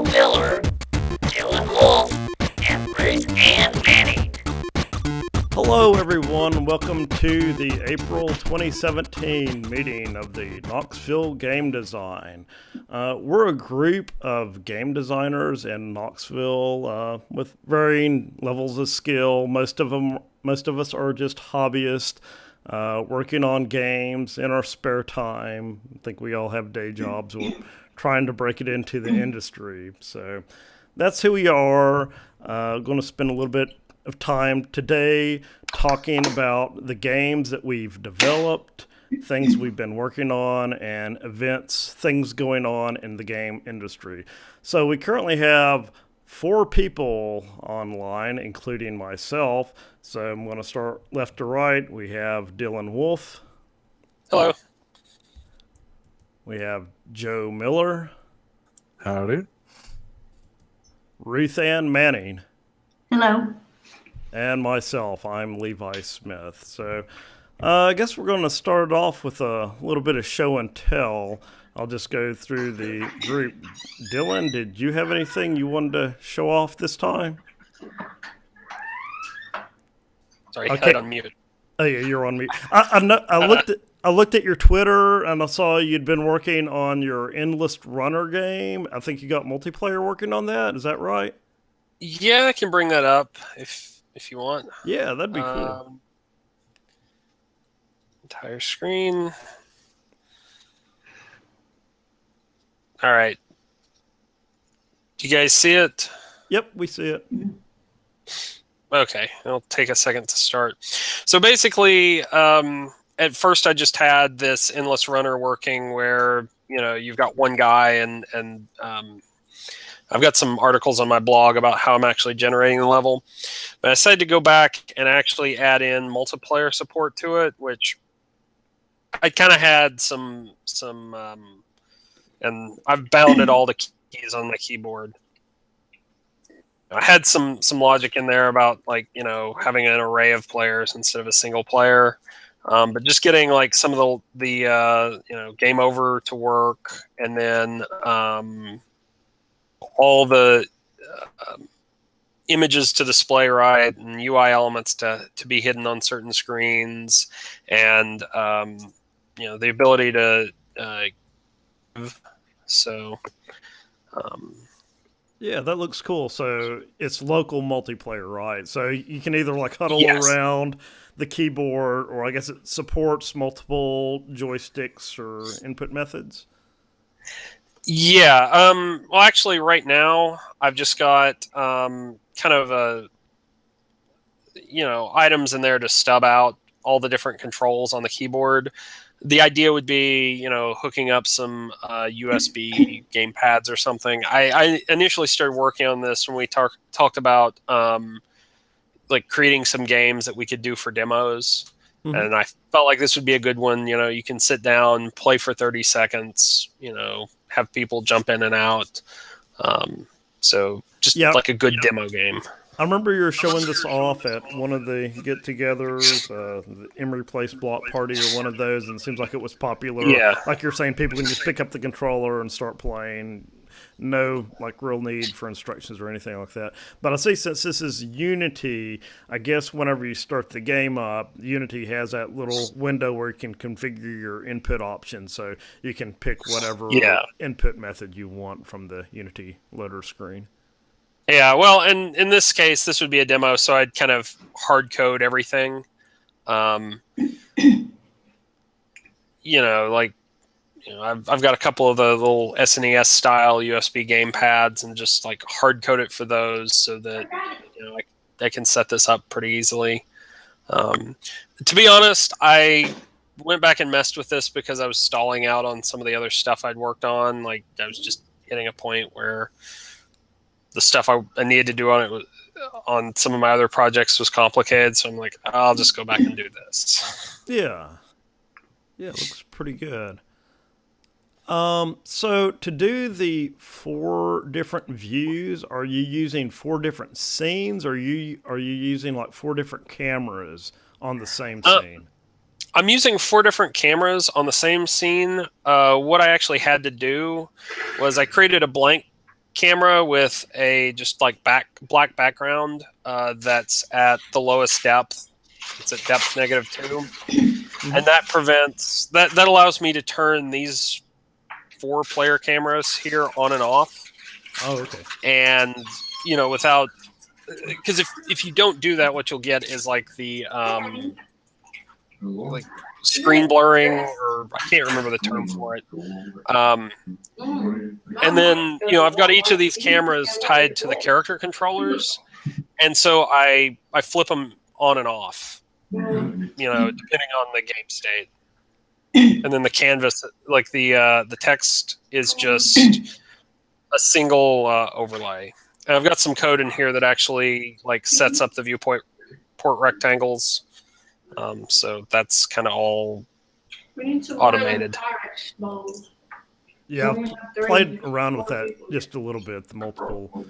Joe Miller, Dylan Wolf, and Ruth Ann Manning. Hello everyone, welcome to the April 2017 meeting of the Knoxville Game Design. We're a group of game designers in Knoxville with varying levels of skill. Most of us are just hobbyists working on games in our spare time. I think we all have day jobs. We're trying to break it into the industry. So that's who we are. Going to spend a little bit of time today talking about the games that we've developed, things we've been working on, and events, things going on in the game industry. So we currently have 4 people online, including myself. So I'm going to start left to right. We have Dylan Wolf. Hello. We have Joe Miller. Howdy. Ruth Ann Manning. Hello. And myself, I'm Levi Smith. So I guess we're going to start off with a little bit of show and tell. I'll just go through the group. Dylan, did you have anything you wanted to show off this time? Sorry, okay. I unmuted. Oh yeah, you're on mute. I looked at your Twitter and I saw you'd been working on your Endless Runner game. I think you got multiplayer working on that. Is that right? Yeah, I can bring that up if you want. Yeah, that'd be cool. Entire screen. All right. Do you guys see it? Yep, we see it. Okay, it'll take a second to start. So basically, at first I just had this endless runner working where, you know, you've got one guy and I've got some articles on my blog about how I'm actually generating the level. But I decided to go back and actually add in multiplayer support to it, which I kind of had some and I've bounded all the keys on my keyboard. I had some logic in there about, like, you know, having an array of players instead of a single player, but just getting like some of the you know, game over to work, and then all the images to display right, and UI elements to be hidden on certain screens, and you know, the ability to so. Yeah, that looks cool. So it's local multiplayer, right? So you can either like huddle around the keyboard, or I guess it supports multiple joysticks or input methods. Yeah. Well, actually, right now I've just got kind of a, you know, items in there to stub out all the different controls on the keyboard. The idea would be, you know, hooking up some USB game pads or something. I initially started working on this when we talked about like creating some games that we could do for demos. Mm-hmm. And I felt like this would be a good one. You know, you can sit down, play for 30 seconds, you know, have people jump in and out. So just like a good demo game. I remember you were showing this off at one of the get-togethers, the Emory Place Block Party or one of those, and it seems like it was popular. Yeah. Like you're saying, people can just pick up the controller and start playing. No, like, real need for instructions or anything like that. But I see, since this is Unity, I guess whenever you start the game up, Unity has that little window where you can configure your input options, so you can pick whatever input method you want from the Unity loader screen. Yeah, well, and in this case, this would be a demo, so I'd kind of hard code everything. You know, like, you know, I've got a couple of the little SNES style USB game pads, and just like hard code it for those so that, you know, I can set this up pretty easily. To be honest, I went back and messed with this because I was stalling out on some of the other stuff I'd worked on. Like, I was just hitting a point where the stuff I needed to do on some of my other projects was complicated, so I'm like, I'll just go back and do this. Yeah, it looks pretty good. So to do the 4 different views, are you using 4 different scenes, or are you using like 4 different cameras on the same scene? I'm using 4 different cameras on the same scene. What I actually had to do was I created a blank camera with a just like black background that's at the lowest depth. It's at depth -2, and that prevents that allows me to turn these 4-player cameras here on and off. Oh, okay. And without, because if you don't do that, what you'll get is like the like screen blurring, or I can't remember the term for it. And then I've got each of these cameras tied to the character controllers, and so I flip them on and off, depending on the game state. And then the canvas, like the text, is just a single overlay. And I've got some code in here that actually like sets up the viewport rectangles. So that's kind of all automated. Yeah, I've played around with that just a little bit, the multiple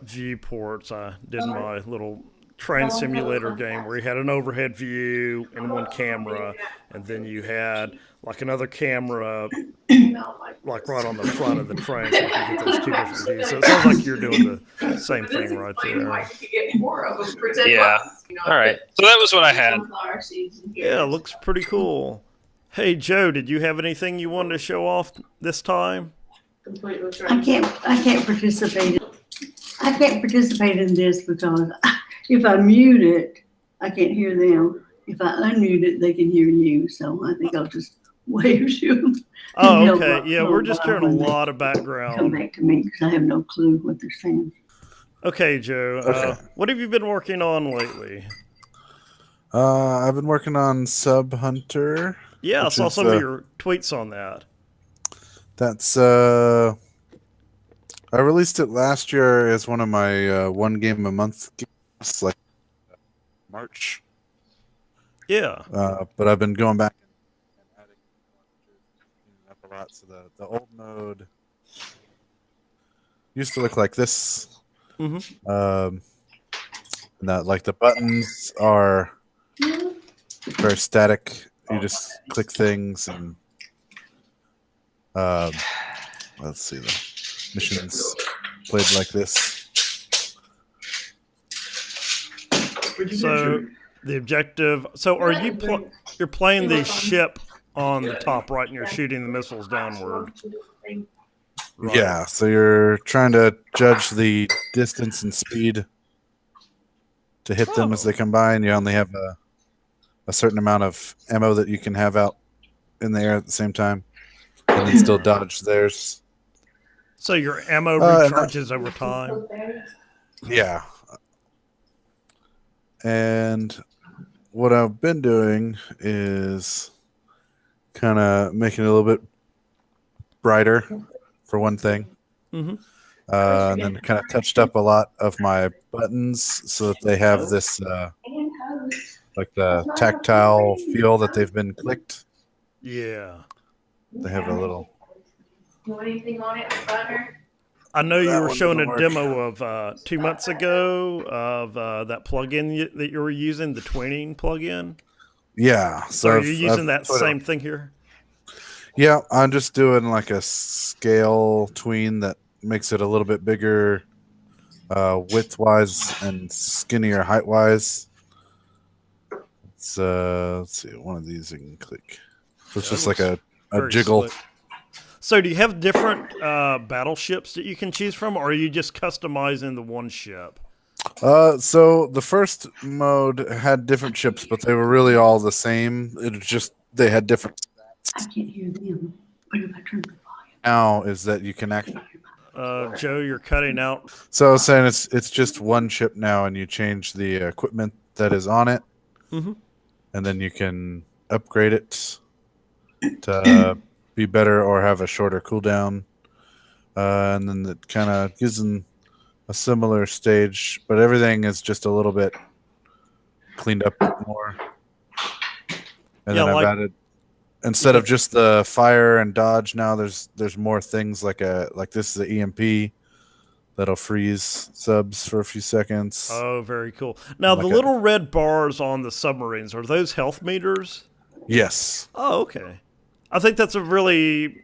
viewports. I did my little train simulator game where you had an overhead view in one camera, and then you had like another camera like right on the front of the train, so you can get those two different views. So it sounds like you're doing the same thing right there. Yeah. All right. So that was what I had. Yeah, looks pretty cool. Hey Joe, did you have anything you wanted to show off this time? I can't participate. I can't participate in this because if I mute it, I can't hear them. If I unmute it, they can hear you. So I think I'll just wave to them. Oh, okay. Yeah, we're just hearing a lot of background. Come back to me because I have no clue what they're saying. Okay, Joe. What have you been working on lately? I've been working on Sub Hunter. Yeah, I saw some of your tweets on that. That's I released it last year as one of my one game a month games, like March. Yeah. But I've been going back and adding up a lot. So the old mode used to look like this. And that, like, the buttons are very static. You just click things and let's see, the missions played like this. So the objective. So are you you're playing the ship on the top right, and you're shooting the missiles downward? Right. Yeah. So you're trying to judge the distance and speed to hit them as they come by, and you only have a certain amount of ammo that you can have out in the air at the same time, and then still dodge theirs. So your ammo recharges over time? Yeah. And what I've been doing is kind of making it a little bit brighter, for one thing. And then kind of touched up a lot of my buttons so that they have this like the tactile feel that they've been clicked. Yeah. They have a little. I know you were showing a demo of 2 months ago of that plugin that you were using, the tweening plugin. Yeah. So are you using that same thing here? Yeah, I'm just doing like a scale tween that makes it a little bit bigger width-wise and skinnier height-wise. It's let's see, one of these you can click. So it's just like a jiggle. Slick. So do you have different battleships that you can choose from, or are you just customizing the one ship? So the first mode had different ships, but they were really all the same. It was just they had different stats. I can't hear them. What if I turn the volume? Now is that you can actually. Joe, you're cutting out. So I was saying it's just one ship now, and you change the equipment that is on it, and then you can upgrade it to be better or have a shorter cooldown, and then it kind of gives them a similar stage, but everything is just a little bit cleaned up more. And then I've added, instead of just the fire and dodge, now there's more things like this is the EMP that'll freeze subs for a few seconds. Oh, very cool. Now the little red bars on the submarines, are those health meters? Yes. Oh, okay. I think that's a really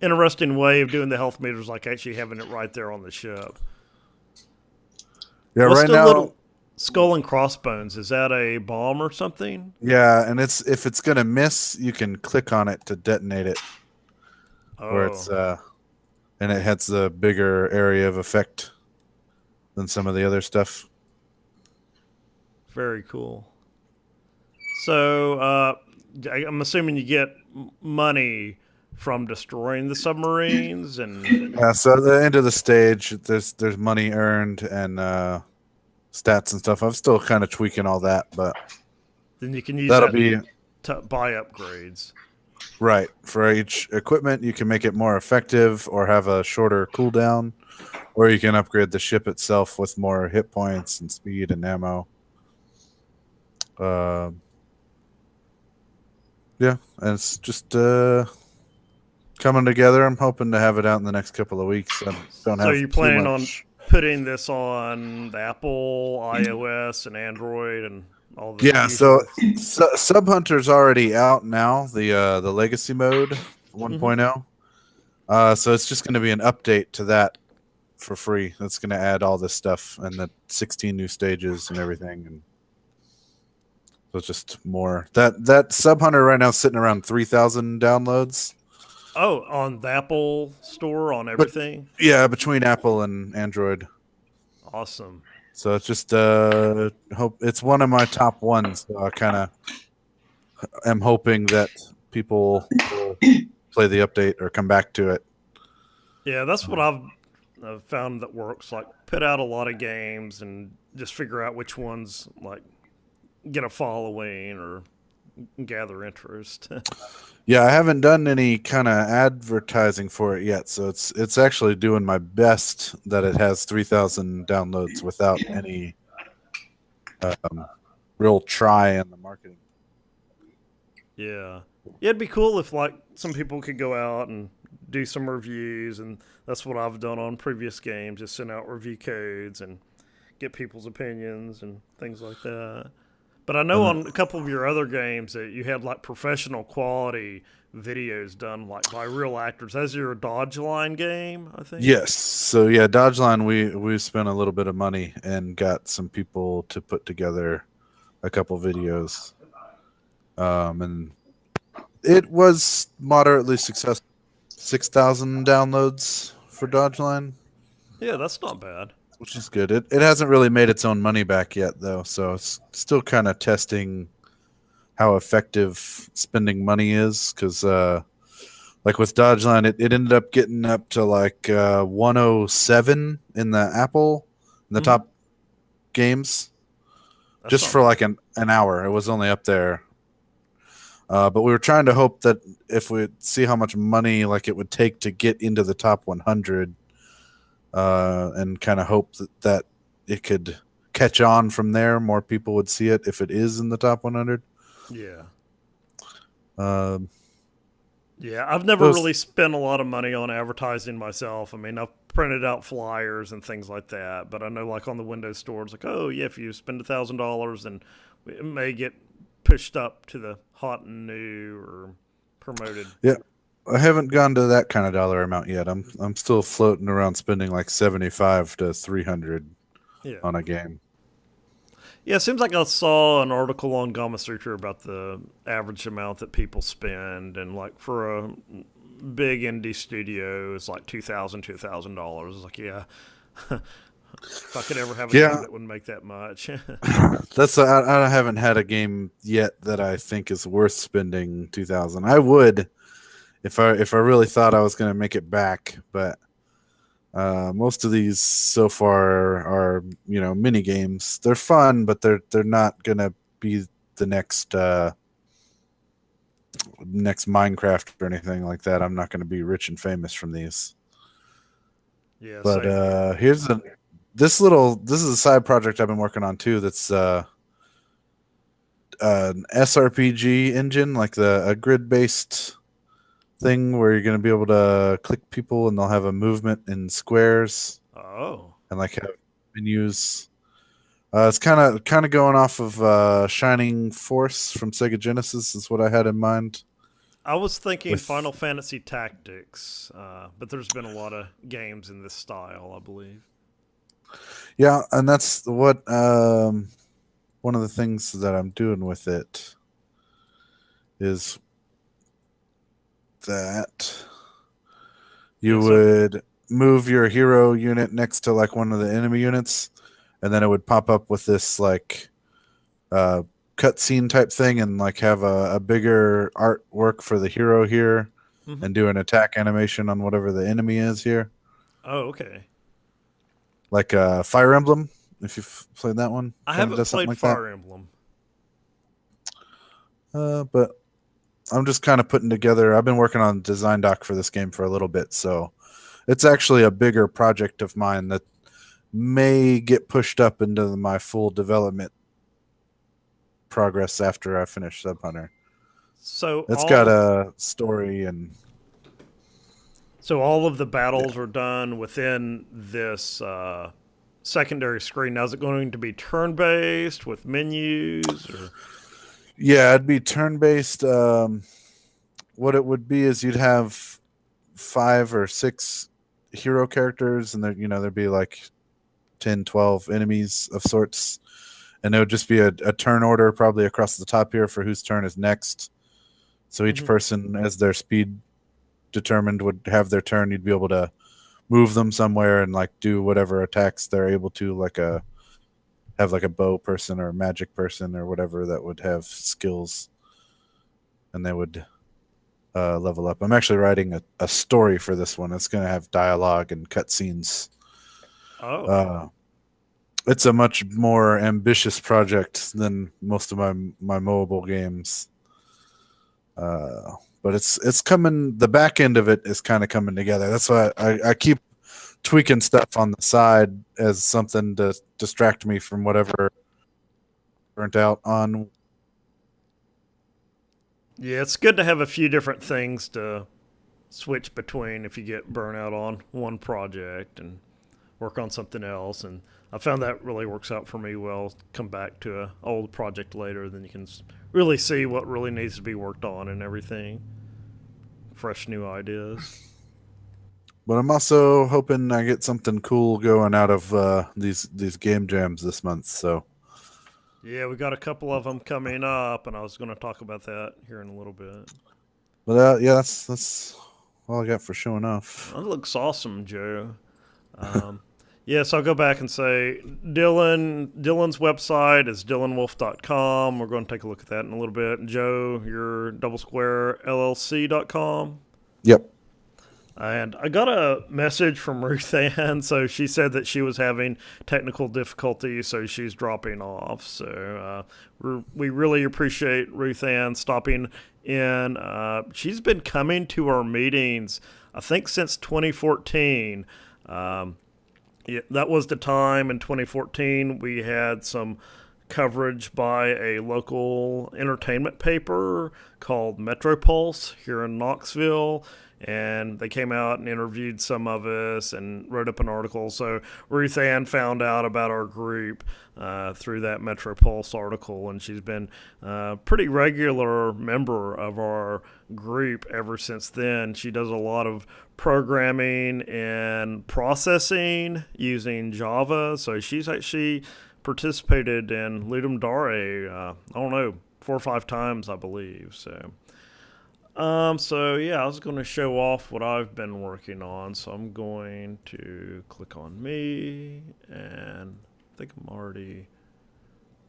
interesting way of doing the health meters, like actually having it right there on the ship. Yeah, What's right the now. little skull and crossbones? Is that a bomb or something? Yeah, and if it's gonna miss, you can click on it to detonate it. Oh, Where it's and it has a bigger area of effect than some of the other stuff. very cool. So I'm assuming you get money from destroying the submarines, and Yeah, so at the end of the stage, there's money earned and stats and stuff. I'm still kind of tweaking all that, but then you can use that'll that be to buy upgrades. right. For each equipment, you can make it more effective or have a shorter cooldown, or you can upgrade the ship itself with more hit points and speed and ammo. Yeah, and it's just coming together. I'm hoping to have it out in the next couple of weeks. I don't So have you're too planning much. on putting this on the Apple, iOS, and Android, and all the Yeah, usual- so Sub Hunter's already out now, the legacy mode 1.0. So it's just going to be an update to that for free. That's going to add all this stuff and the 16 new stages and everything, and so it's just more. That Sub Hunter right now is sitting around 3,000 downloads. Oh, on the Apple Store, on everything. Yeah, between Apple and Android. Awesome. So it's just hope it's one of my top ones. So I kind of am hoping that people will play the update or come back to it. Yeah, that's what I've found that works. Like, put out a lot of games and just figure out which ones like get a following or gather interest. Yeah, I haven't done any kind of advertising for it yet, so it's actually doing my best that it has 3,000 downloads without any real try in the marketing. Yeah, it'd be cool if like some people could go out and do some reviews, and that's what I've done on previous games. Just send out review codes and get people's opinions and things like that. But I know on a couple of your other games that you had like professional quality videos done like by real actors. That's your Dodge Line game, I think. Yes, so yeah, Dodge Line, we spent a little bit of money and got some people to put together a couple videos, and it was moderately successful. 6,000 downloads for Dodge Line. Yeah, that's not bad. Which is good. It hasn't really made its own money back yet, though, so it's still kind of testing how effective spending money is. Because, like with Dodge Line, it ended up getting up to like 107 in the Apple, in the top games, That's just not for like an hour. It was only up there. But we were trying to hope that if we see how much money like it would take to get into the top 100. And kind of hope that it could catch on from there. More people would see it if it is in the top 100. Yeah. Um, Yeah, I've never really spent a lot of money on advertising myself. I mean, I've printed out flyers and things like that, but I know like on the Windows Store, it's like, oh yeah, if you spend $1,000, then it may get pushed up to the hot and new or promoted. Yeah. I haven't gone to that kind of dollar amount yet. I'm still floating around spending like 75 to 300 on a game. Yeah, it seems like I saw an article on Gamasutra about the average amount that people spend, and like for a big indie studio, it's like $2,000 to $1,000. It's like, yeah, if I could ever have a game that wouldn't make that much. I haven't had a game yet that I think is worth spending 2,000. I would. If I really thought I was going to make it back, but most of these so far are mini games. They're fun, but they're not going to be the next Minecraft or anything like that. I'm not going to be rich and famous from these. Yeah, but this is a side project I've been working on too. That's an SRPG engine, like a grid-based thing where you're going to be able to click people and they'll have a movement in squares. Oh. And like have menus. It's kind of going off of Shining Force from Sega Genesis is what I had in mind. I was thinking With- Final Fantasy Tactics, but there's been a lot of games in this style, I believe. Yeah, and that's what one of the things that I'm doing with it is that you Yes, sir. would move your hero unit next to like one of the enemy units, and then it would pop up with this like cutscene type thing, and like have a bigger artwork for the hero here, Mhm. and do an attack animation on whatever the enemy is here, Oh, okay. like Fire Emblem. If you've played that one, I kinda haven't does something played like Fire Emblem. that. But I'm just kind of putting together. I've been working on design doc for this game for a little bit, so it's actually a bigger project of mine that may get pushed up into my full development progress after I finish Sub Hunter. So It's got a story and So all of the battles are done within this secondary screen. Now, is it going to be turn-based with menus? Or? yeah, it'd be turn-based. What it would be is you'd have 5 or 6 hero characters, and there, there'd be like 10, 12 enemies of sorts, and it would just be a turn order probably across the top here for whose turn is next. So each person, as their speed determined, would have their turn. You'd be able to move them somewhere and like do whatever attacks they're able to, like have like a bow person or a magic person or whatever that would have skills, and they would level up. I'm actually writing a story for this one. It's going to have dialogue and cutscenes. Oh. It's a much more ambitious project than most of my mobile games. But it's coming. The back end of it is kind of coming together. That's why I keep tweaking stuff on the side as something to distract me from whatever burnt out on. Yeah, it's good to have a few different things to switch between if you get burnout on one project and work on something else. And I found that really works out for me well. Come back to an old project later, then you can really see what really needs to be worked on and everything. Fresh new ideas. But I'm also hoping I get something cool going out of these game jams this month. So Yeah, we got a couple of them coming up, and I was going to talk about that here in a little bit. but yeah, that's all I got for showing off. That looks awesome, Joe. So I'll go back and say Dylan's website is dylanwolf.com. We're going to take a look at that in a little bit. Joe, your doublesquarellc.com. Yep. And I got a message from Ruth Ann, so she said that she was having technical difficulties, so she's dropping off. So we really appreciate Ruth Ann stopping in. She's been coming to our meetings, I think, since 2014. That was the time in 2014 we had some coverage by a local entertainment paper called Metropulse here in Knoxville. And they came out and interviewed some of us and wrote up an article. So Ruth Ann found out about our group through that Metropulse article, and she's been a pretty regular member of our group ever since then. She does a lot of programming and processing using Java. So she's actually participated in Ludum Dare, I don't know, 4 or 5 times, I believe. So I was going to show off what I've been working on. So I'm going to click on me, and I think I'm already,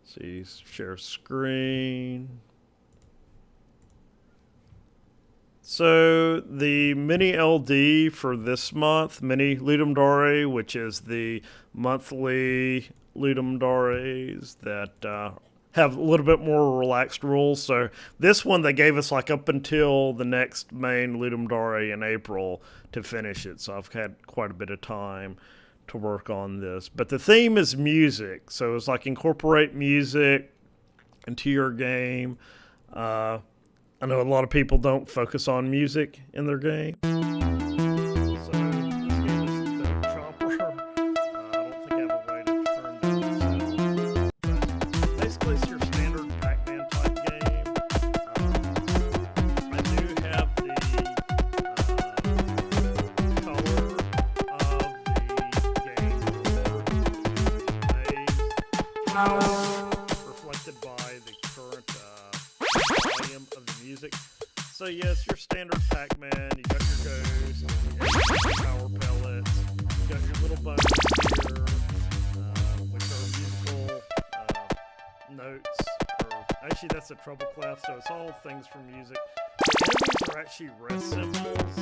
share screen. So the mini LD for this month, mini Ludum Dare, which is the monthly Ludum Dares that have a little bit more relaxed rules. So this one, they gave us like up until the next main Ludum Dare in April to finish it. So I've had quite a bit of time to work on this. But the theme is music. So it's like incorporate music into your game. I know a lot of people don't focus on music in their game. So this game is the Chomper. I don't think I have a way to turn down the sound. Basically, it's your standard Pac-Man type game. I do reflected by the current volume of the music. So yes, your standard Pac-Man, you got your ghost, your power pellets, you got your little buttons here, which are musical notes. Actually, that's a treble clef, so it's all things from music. The enemies are actually rest symbols,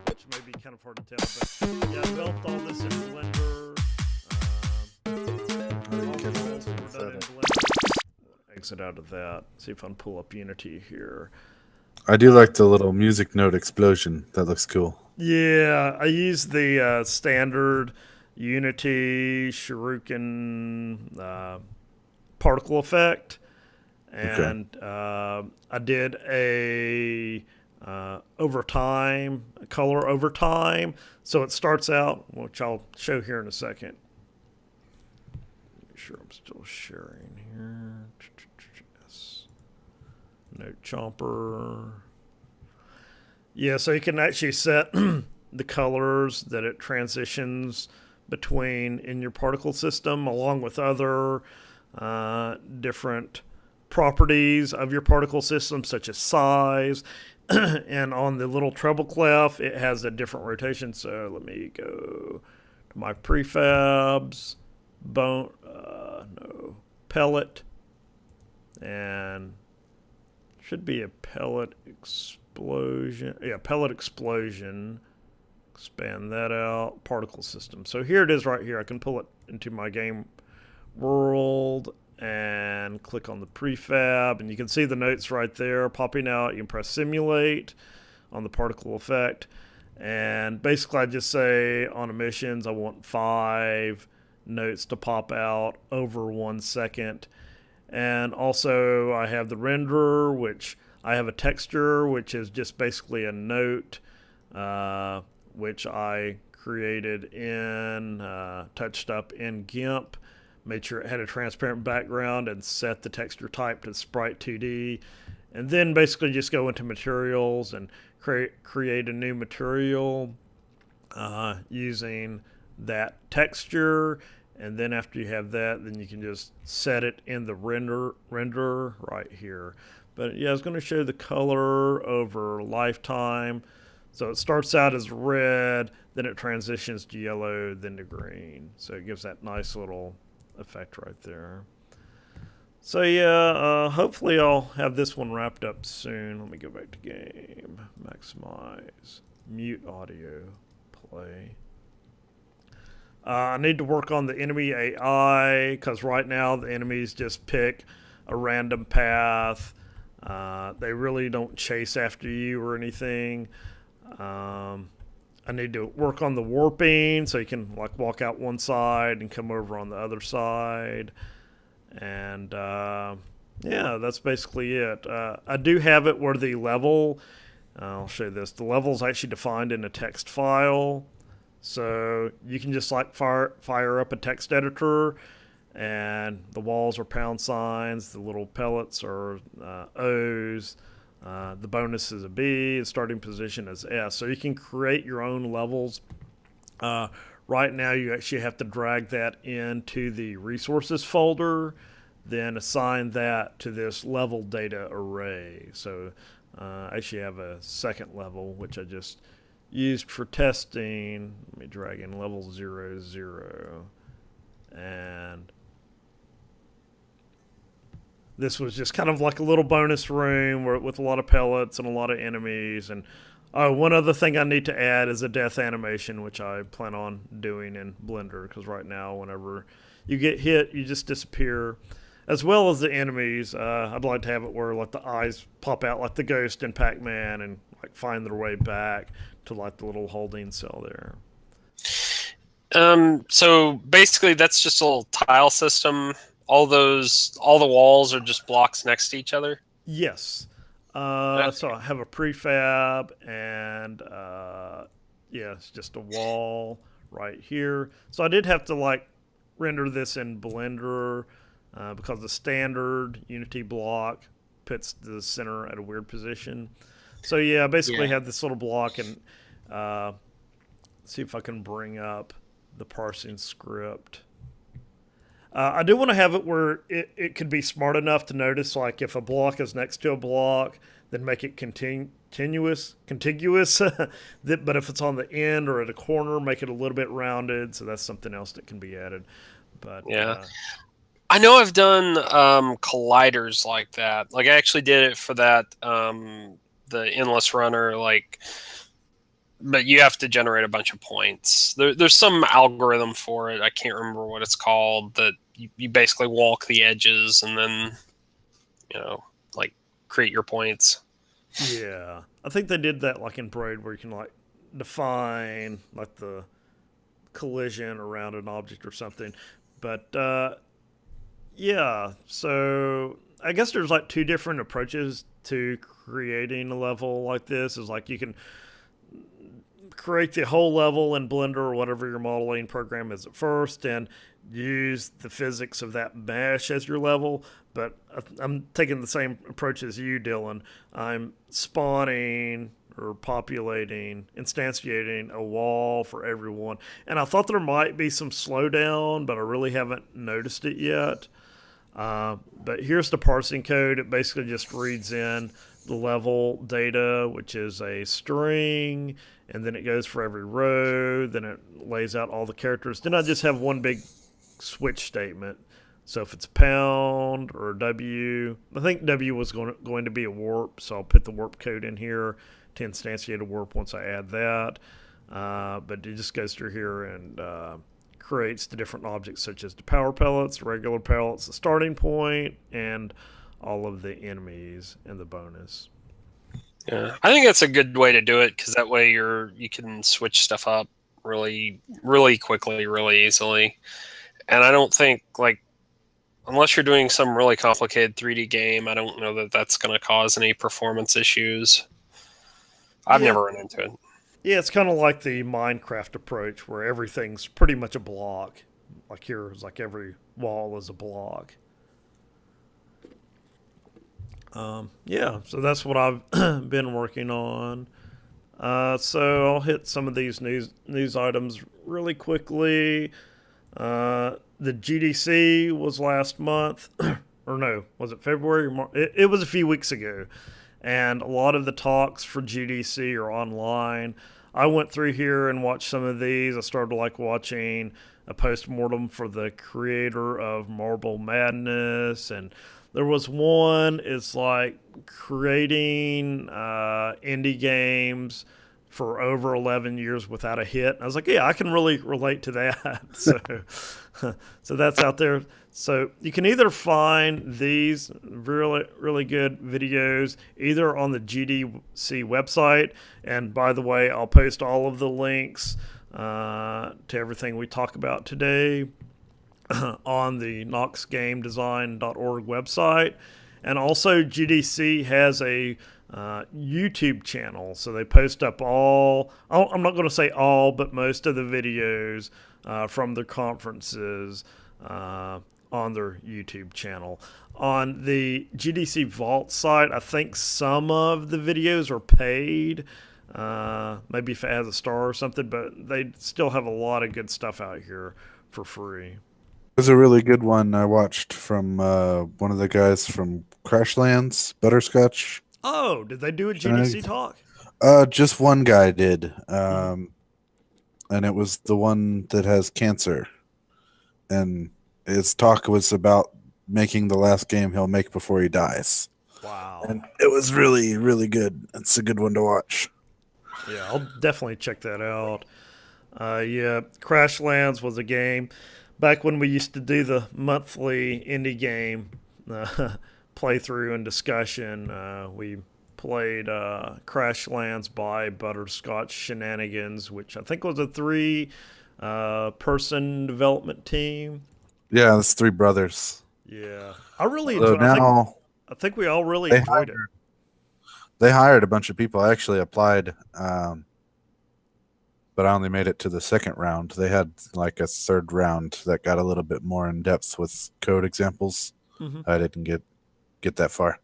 which may be kind of hard to tell, but yeah, I developed all this in Blender. All the roles were done in Blender. Exit out of that. See if I can pull up Unity here. I do like the little music note explosion. That looks cool. Yeah, I use the standard Unity Shuriken particle effect. And I did a color over time. So it starts out, which I'll show here in a second. Make sure I'm still sharing here. Yes. Note chomper. Yeah, so you can actually set the colors that it transitions between in your particle system, along with other different properties of your particle system, such as size. And on the little treble clef, it has a different rotation. So let me go to my prefabs, pellet, and should be a pellet explosion. Yeah, pellet explosion. Expand that out. Particle system. So here it is right here. I can pull it into my game world and click on the prefab, and you can see the notes right there popping out. You can press simulate on the particle effect, and basically I just say on emissions I want 5 notes to pop out over 1 second. And also I have the renderer, which I have a texture, which is just basically a note, which I created in touched up in GIMP. Made sure it had a transparent background and set the texture type to Sprite 2D. And then basically just go into materials and create a new material using that texture. And then after you have that, then you can just set it in the render right here. But yeah, I was going to show the color over lifetime. So it starts out as red, then it transitions to yellow, then to green. So it gives that nice little effect right there. So yeah, hopefully I'll have this one wrapped up soon. Let me go back to game, maximize, mute audio, play. I need to work on the enemy AI, because right now the enemies just pick a random path. They really don't chase after you or anything. I need to work on the warping, so you can like walk out one side and come over on the other side. And yeah, that's basically it. I do have it where the level, I'll show you this, the level is actually defined in a text file. So you can just like fire up a text editor, and the walls are pound signs, the little pellets are O's. The bonus is a B, the starting position is S. So you can create your own levels. Right now you actually have to drag that into the resources folder, then assign that to this level data array. So I actually have a second level, which I just used for testing. Let me drag in level 0, 0. And this was just kind of like a little bonus room with a lot of pellets and a lot of enemies. And one other thing I need to add is a death animation, which I plan on doing in Blender, because right now whenever you get hit, you just disappear, as well as the enemies. I'd like to have it where like the eyes pop out like the ghost in Pac-Man and like find their way back to like the little holding cell there. So basically that's just a little tile system. All the walls are just blocks next to each other? Yes. So I have a prefab, and yeah, it's just a wall right here. So I did have to like render this in Blender because the standard Unity block puts the center at a weird position. So yeah, I basically had this little block, and see if I can bring up the parsing script. I do want to have it where it could be smart enough to notice, like, if a block is next to a block, then make it contiguous. But if it's on the end or at a corner, make it a little bit rounded. So that's something else that can be added. But Yeah. I know I've done colliders like that. Like I actually did it for that the endless runner. Like, but you have to generate a bunch of points. There's some algorithm for it. I can't remember what it's called. That you basically walk the edges and then like create your points. Yeah, I think they did that like in Braid, where you can like define like the collision around an object or something. But yeah, so I guess there's like two different approaches to creating a level like this. Is like you can create the whole level in Blender or whatever your modeling program is at first and use the physics of that mesh as your level. But I'm taking the same approach as you, Dylan. I'm spawning or populating, instantiating a wall for everyone. And I thought there might be some slowdown, but I really haven't noticed it yet. But here's the parsing code. It basically just reads in the level data, which is a string, and then it goes for every row. Then it lays out all the characters. Then I just have one big switch statement. So if it's pound or W, I think W was going to be a warp, so I'll put the warp code in here to instantiate a warp once I add that. But it just goes through here and creates the different objects, such as the power pellets, the regular pellets, the starting point, and all of the enemies and the bonus. Yeah, I think that's a good way to do it, because that way you can switch stuff up really, really quickly, really easily. And I don't think, like, unless you're doing some really complicated 3D game, I don't know that that's going to cause any performance issues. I've never run into it. Yeah, it's kind of like the Minecraft approach, where everything's pretty much a block. Like here, it's like every wall is a block. Yeah, so that's what I've been working on. So I'll hit some of these news items really quickly. The GDC was last month, or no, was it February? It was a few weeks ago, and a lot of the talks for GDC are online. I went through here and watched some of these. I started like watching a postmortem for the creator of Marble Madness, and there was one. It's like creating indie games for over 11 years without a hit. I was like, yeah, I can really relate to that. So that's out there. So you can either find these really, really good videos either on the GDC website. And by the way, I'll post all of the links to everything we talk about today on the knoxgamedesign.org website. And also GDC has a YouTube channel, so they post up I'm not going to say all, but most of the videos from the conferences on their YouTube channel. On the GDC Vault site, I think some of the videos are paid, maybe if it has a star or something, but they still have a lot of good stuff out here for free. There's a really good one I watched from one of the guys from Crashlands, Butterscotch. Oh, did they do a GDC talk? Just one guy did. And it was the one that has cancer. And his talk was about making the last game he'll make before he dies. Wow. And it was really, really good. It's a good one to watch. Yeah, I'll definitely check that out. Yeah, Crashlands was a game. Back when we used to do the monthly indie game playthrough and discussion, we played Crashlands by Butterscotch Shenanigans, which I think was a 3-person development team. Yeah, it's 3 brothers. Yeah, I really enjoyed it. I think we all really enjoyed it. They hired a bunch of people. I actually applied, but I only made it to the second round. They had like a third round that got a little bit more in depth with code examples. Mm-hmm. I didn't get that far.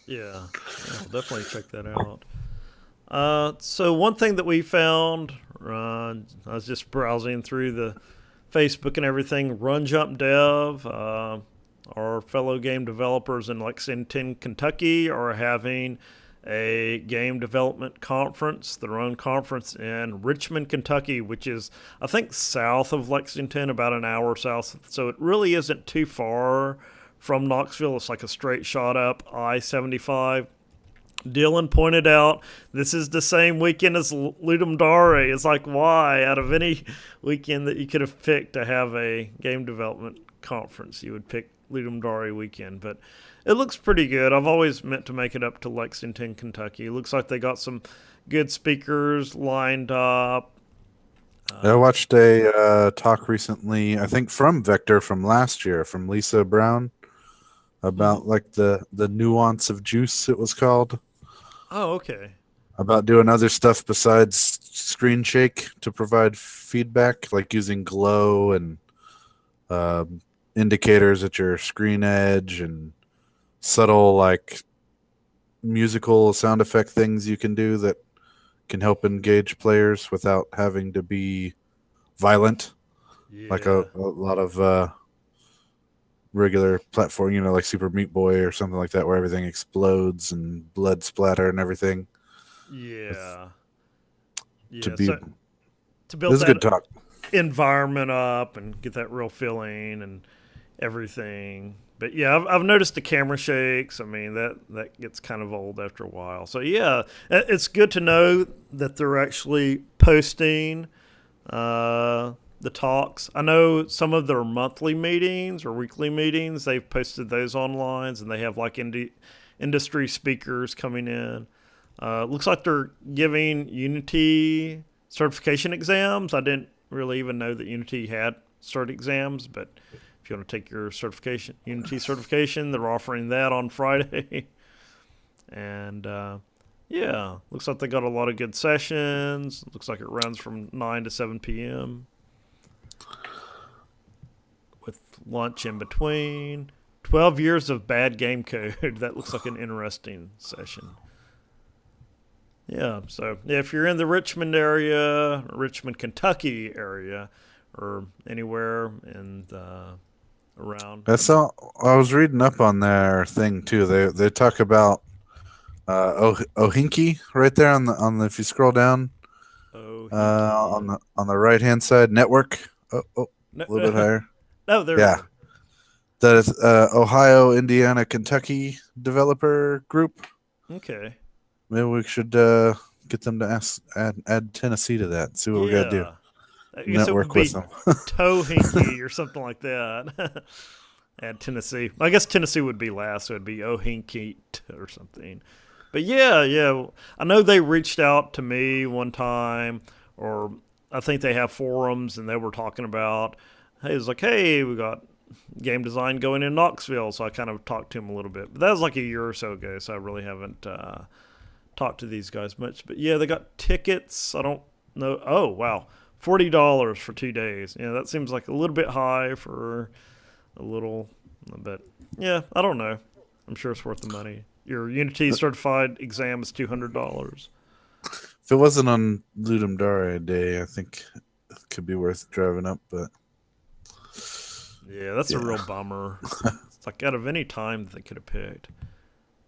Yeah, I'll definitely check that out. So one thing that we found, I was just browsing through the Facebook and everything, run JumpDev. Our fellow game developers in Lexington, Kentucky are having a game development conference, their own conference in Richmond, Kentucky, which is, I think, south of Lexington, about an hour south. So it really isn't too far from Knoxville. It's like a straight shot up I-75. Dylan pointed out this is the same weekend as Ludum Dare. It's like, why? Out of any weekend that you could have picked to have a game development conference, you would pick Ludum Dare weekend. But it looks pretty good. I've always meant to make it up to Lexington, Kentucky. It looks like they got some good speakers lined up. I watched a talk recently, I think from Vector from last year, from Lisa Brown, about like the nuance of juice, it was called. Oh, okay. About doing other stuff besides screen shake to provide feedback, like using glow and indicators at your screen edge and subtle like musical sound effect things you can do that can help engage players without having to be violent. Yeah. Like a lot of regular platform, like Super Meat Boy or something like that, where everything explodes and blood splatter and everything. Yeah. To be, so, to build this is a that good talk. environment up and get that real feeling and everything. But yeah, I've noticed the camera shakes. I mean, that gets kind of old after a while. So yeah, it's good to know that they're actually posting the talks. I know some of their monthly meetings or weekly meetings, they've posted those online, and they have like industry speakers coming in. Looks like they're giving Unity certification exams. I didn't really even know that Unity had cert exams, but if you want to take your Unity certification, they're offering that on Friday. And yeah, looks like they got a lot of good sessions. Looks like it runs from 9 to 7 p.m. with lunch in between. 12 years of bad game code. That looks like an interesting session. Yeah, so if you're in the Richmond area, Richmond, Kentucky area, or anywhere in around. That's all. I was reading up on their thing too. They talk about Ohinki right there on the if you scroll down on the right hand side, network. A little bit higher. No, there. Yeah, that is Ohio, Indiana, Kentucky developer group. Okay. Maybe we should get them to add Tennessee to that. See what we got to do. I guess Network it would be with them. Tohinky or something like that. Add Tennessee. I guess Tennessee would be last, so it'd be Ohinky or something. But yeah. I know they reached out to me one time, or I think they have forums, and they were talking about, hey, it's like, hey, we got game design going in Knoxville, so I kind of talked to him a little bit. But that was like a year or so ago, so I really haven't talked to these guys much. But yeah, they got tickets. I don't know. Oh, wow. $40 for 2 days. Yeah, that seems like a little bit high for a little, but yeah, I don't know. I'm sure it's worth the money. Your Unity certified exam is $200. If it wasn't on Ludum Dare day, I think it could be worth driving up, but yeah, that's a real bummer. It's like out of any time that they could have picked.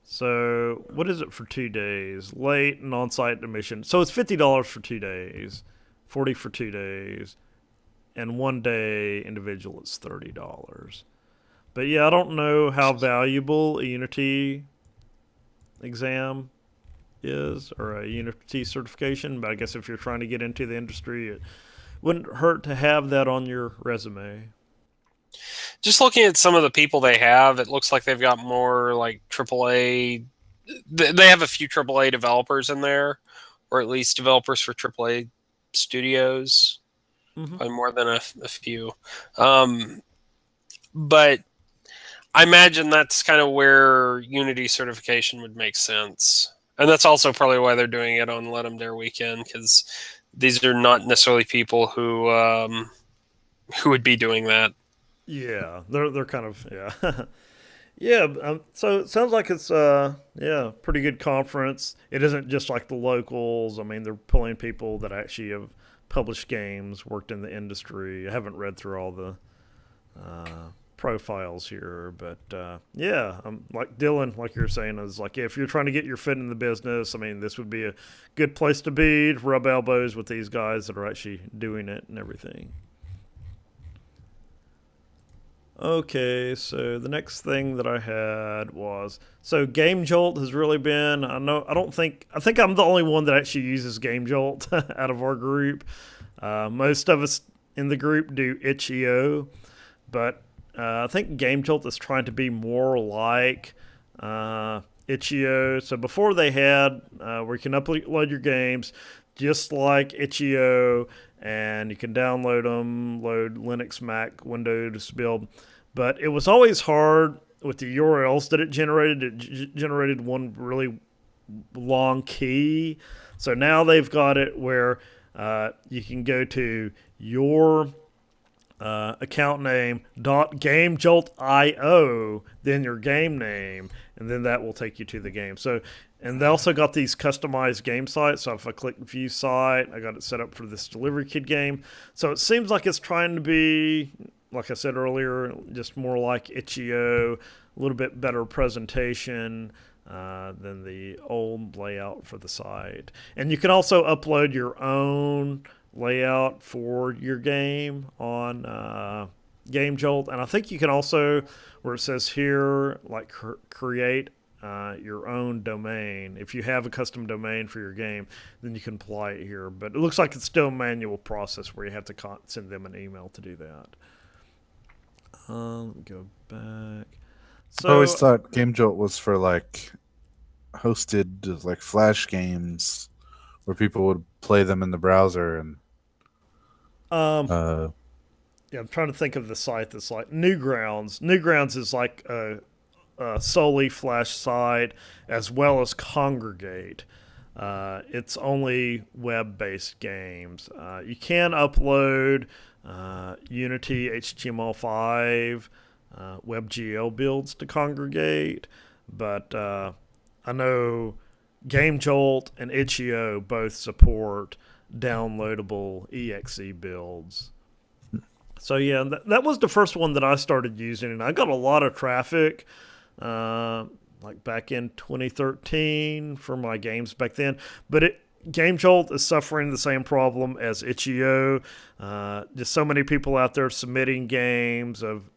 So what is it for 2 days? Late and on-site admission. So it's $50 for 2 days. 40 for 2 days, and 1 day individual is $30. But yeah, I don't know how valuable a Unity exam is, or a Unity certification, but I guess if you're trying to get into the industry, it wouldn't hurt to have that on your resume. Just looking at some of the people they have, it looks like they've got more like AAA. They have a few AAA developers in there, or at least developers for AAA studios, by more than a few. But I imagine that's kind of where Unity certification would make sense. And that's also probably why they're doing it on Let 'em Dare weekend, because these are not necessarily people who would be doing that. Yeah, they're kind of, yeah. Yeah, so it sounds like it's pretty good conference. It isn't just like the locals. I mean, they're pulling people that actually have published games, worked in the industry. I haven't read through all the profiles here, but yeah, like Dylan, like you're saying, is like, if you're trying to get your foot in the business, I mean, this would be a good place to be, to rub elbows with these guys that are actually doing it and everything. Okay, so the next thing that I had was, so Gamejolt has really been, I think I'm the only one that actually uses Gamejolt out of our group. Most of us in the group do itch.io, but I think Gamejolt is trying to be more like itch.io. So before they had where you can upload your games just like itch.io, and you can download them, load Linux, Mac, Windows build. But it was always hard with the URLs that it generated. It generated one really long key. So now they've got it where you can go to your account name .gamejolt.io, then your game name, and then that will take you to the game. So, and they also got these customized game sites. So if I click view site, I got it set up for this Delivery Kid game. So it seems like it's trying to be, like I said earlier, just more like itch.io, a little bit better presentation than the old layout for the site. And you can also upload your own layout for your game on Gamejolt. And I think you can also, where it says here, like create your own domain. If you have a custom domain for your game, then you can apply it here. But it looks like it's still a manual process where you have to send them an email to do that. Go back. So I always thought Gamejolt was for like hosted like Flash games where people would play them in the browser and yeah, I'm trying to think of the site that's like Newgrounds. Newgrounds is like a solely Flash site, as well as Congregate. It's only web-based games. You can upload Unity HTML5 WebGL builds to Congregate, but I know Gamejolt and itch.io both support downloadable exe builds. So yeah, that was the first one that I started using, and I got a lot of traffic like back in 2013 for my games back then. But Gamejolt is suffering the same problem as itch.io. Just so many people out there submitting games of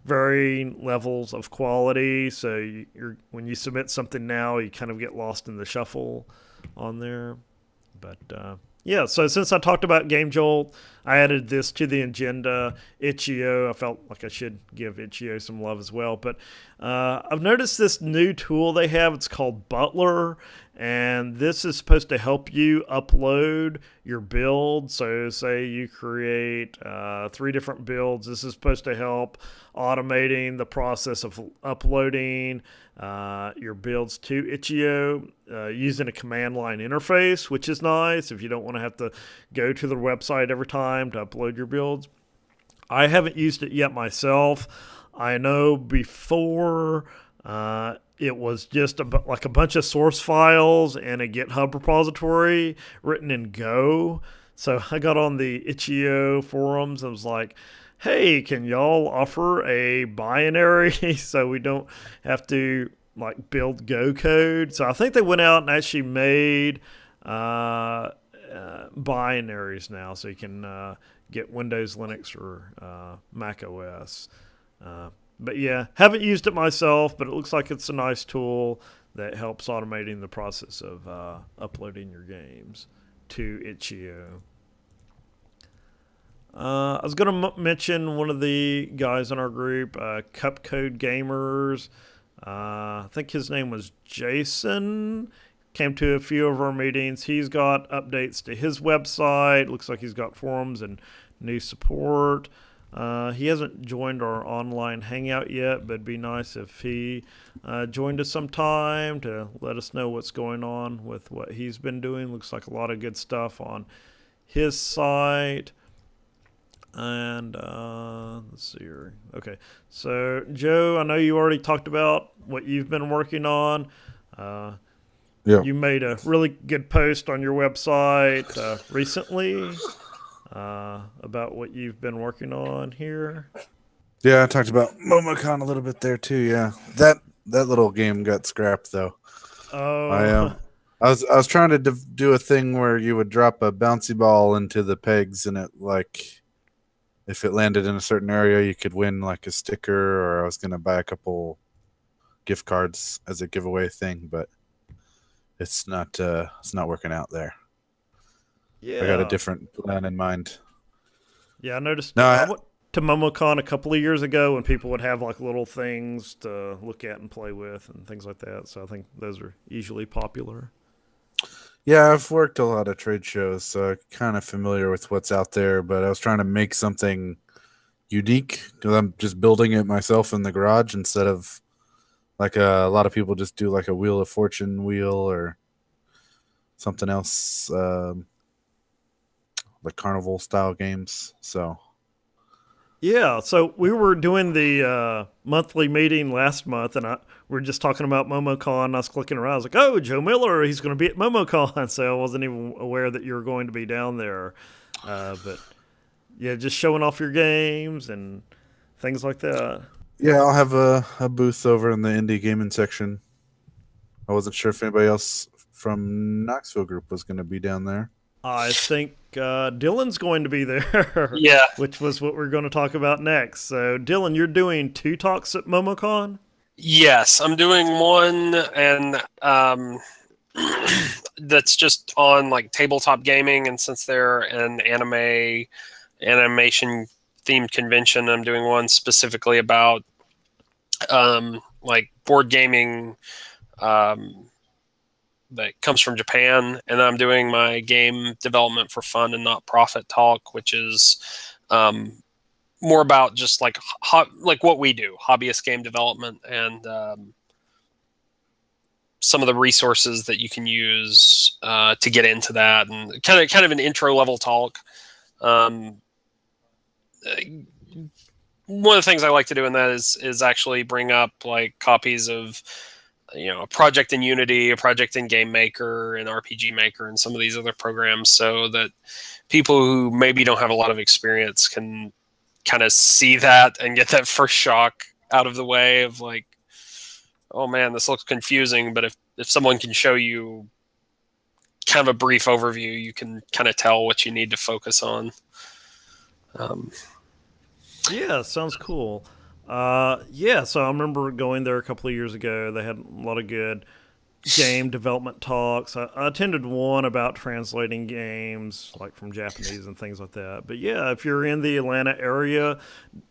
varying levels of quality. So when you submit something now, you kind of get lost in the shuffle on there. But yeah, so since I talked about Gamejolt, I added this to the agenda. itch.io, I felt like I should give itch.io some love as well. But I've noticed this new tool they have. It's called Butler, and this is supposed to help you upload your build. So say you create 3 different builds. This is supposed to help automating the process of uploading your builds to itch.io using a command line interface, which is nice if you don't want to have to go to the website every time to upload your builds. I haven't used it yet myself. I know before it was just like a bunch of source files and a GitHub repository written in Go. So I got on the itch.io forums and was like, hey, can y'all offer a binary so we don't have to like build Go code? So I think they went out and actually made binaries now, so you can get Windows, Linux, or Mac OS. But yeah, haven't used it myself, but it looks like it's a nice tool that helps automating the process of uploading your games to itch.io. I was going to mention one of the guys in our group, Cupcode Gamers. I think his name was Jason. Came to a few of our meetings. He's got updates to his website. Looks like he's got forums and new support. He hasn't joined our online hangout yet, but it'd be nice if he joined us sometime to let us know what's going on with what he's been doing. Looks like a lot of good stuff on his site. And let's see here. Okay, so Joe, I know you already talked about what you've been working on. Yeah. You made a really good post on your website recently about what you've been working on here. Yeah, I talked about MomoCon a little bit there too. Yeah, that little game got scrapped though. Oh, I was trying to do a thing where you would drop a bouncy ball into the pegs, and it like if it landed in a certain area, you could win like a sticker, or I was gonna buy a couple gift cards as a giveaway thing, but it's not working out there. yeah. I got a different plan in mind. Yeah, I noticed. No, I went to MomoCon a couple of years ago, and people would have like little things to look at and play with and things like that. So I think those are usually popular. Yeah, I've worked a lot of trade shows, so I'm kind of familiar with what's out there, but I was trying to make something unique because I'm just building it myself in the garage instead of like a lot of people just do like a Wheel of Fortune wheel or something else, like carnival style games. So Yeah, so we were doing the monthly meeting last month, and we were just talking about MomoCon. And I was clicking around. I was like, "Oh, Joe Miller, he's going to be at MomoCon." So I wasn't even aware that you were going to be down there. But yeah, just showing off your games and things like that. yeah, I'll have a booth over in the indie gaming section. I wasn't sure if anybody else from Knoxville Group was going to be down there. I think Dylan's going to be there. Yeah. Which was what we're going to talk about next. So, Dylan, you're doing 2 talks at MomoCon? Yes, I'm doing one, and that's just on like tabletop gaming. And since they're an animation themed convention, I'm doing one specifically about like board gaming that comes from Japan. And I'm doing my game development for fun and not profit talk, which is more about just like what we do, hobbyist game development, and some of the resources that you can use to get into that, and kind of an intro level talk. One of the things I like to do in that is actually bring up like copies of, you know, a project in Unity, a project in Game Maker, and RPG Maker, and some of these other programs, so that people who maybe don't have a lot of experience can kind of see that and get that first shock out of the way of like, oh man, this looks confusing. But if someone can show you kind of a brief overview, you can kind of tell what you need to focus on. Yeah, sounds cool. Yeah, so I remember going there a couple of years ago. They had a lot of good game development talks. I attended one about translating games, like from Japanese and things like that. But yeah, if you're in the Atlanta area,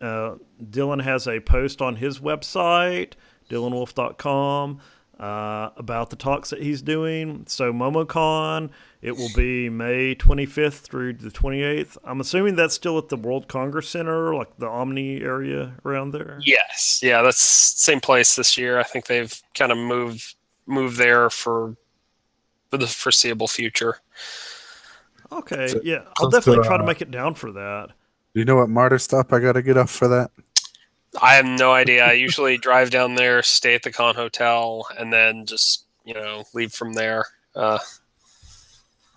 Dylan has a post on his website, dylanwolf.com, about the talks that he's doing. So MomoCon, it will be May 25th through the 28th. I'm assuming that's still at the World Congress Center, like the Omni area around there. Yes, yeah, that's same place this year. I think they've kind of moved there for the foreseeable future. Okay, So- yeah, I'll so, definitely try to make it down for that. Do you know what martyr stop I got to get off for that? I have no idea. I usually drive down there, stay at the Con Hotel, and then just, you know, leave from there.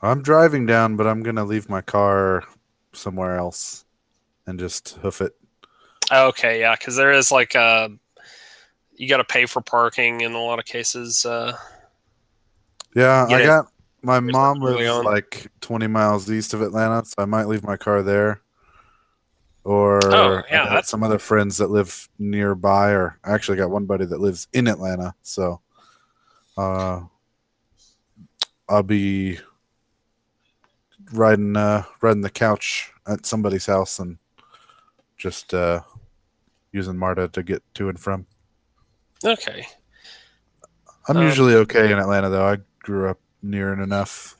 I'm driving down, but I'm going to leave my car somewhere else and just hoof it. Okay, yeah, because there is like you got to pay for parking in a lot of cases. Yeah, Get I it. got my mom early lives on. like 20 miles east of Atlanta, so I might leave my car there. Or Oh, yeah, I got that's- some other friends that live nearby, or I actually got one buddy that lives in Atlanta, so I'll be riding the couch at somebody's house and just using MARTA to get to and from. Okay. I'm usually okay in Atlanta, though. I grew up near it enough.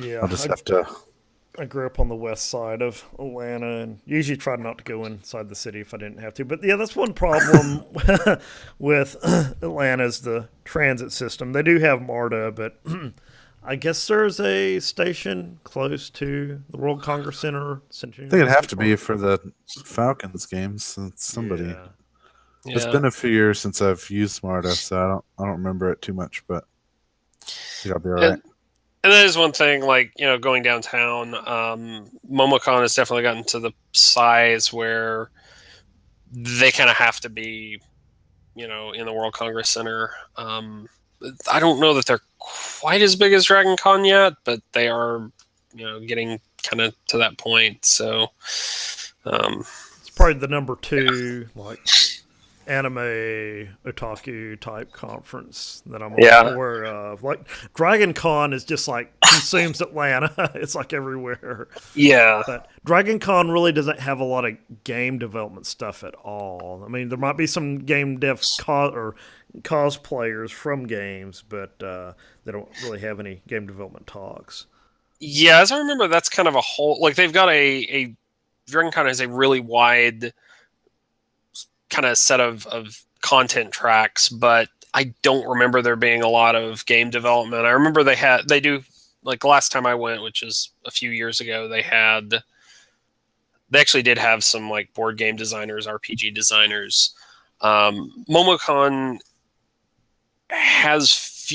Yeah, I'll just have to. I grew up on the west side of Atlanta and usually try not to go inside the city if I didn't have to. But yeah, that's one problem with Atlanta is the transit system. They do have MARTA, but I guess there's a station close to the World Congress Center. I think it'd have to be for the Falcons games. Since somebody. Yeah. It's been a few years since I've used MARTA, so I don't remember it too much. But So you'll be all right. And that is one thing, like, going downtown, MomoCon has definitely gotten to the size where they kind of have to be, in the World Congress Center. I don't know that they're quite as big as Dragon Con yet, but they are, getting kind of to that point. So it's probably the number 2, like, anime otaku type conference that I'm aware of. Like, Dragon Con is just like consumes Atlanta. It's like everywhere. Yeah. But Dragon Con really doesn't have a lot of game development stuff at all. I mean, there might be some game dev or cosplayers from games, but they don't really have any game development talks. Yeah, as I remember, that's kind of a whole, like, they've got a Dragon Con has a really wide kind of set of content tracks, but I don't remember there being a lot of game development. I remember they do, like, last time I went, which is a few years ago, they actually did have some, like, board game designers, RPG designers. MomoCon has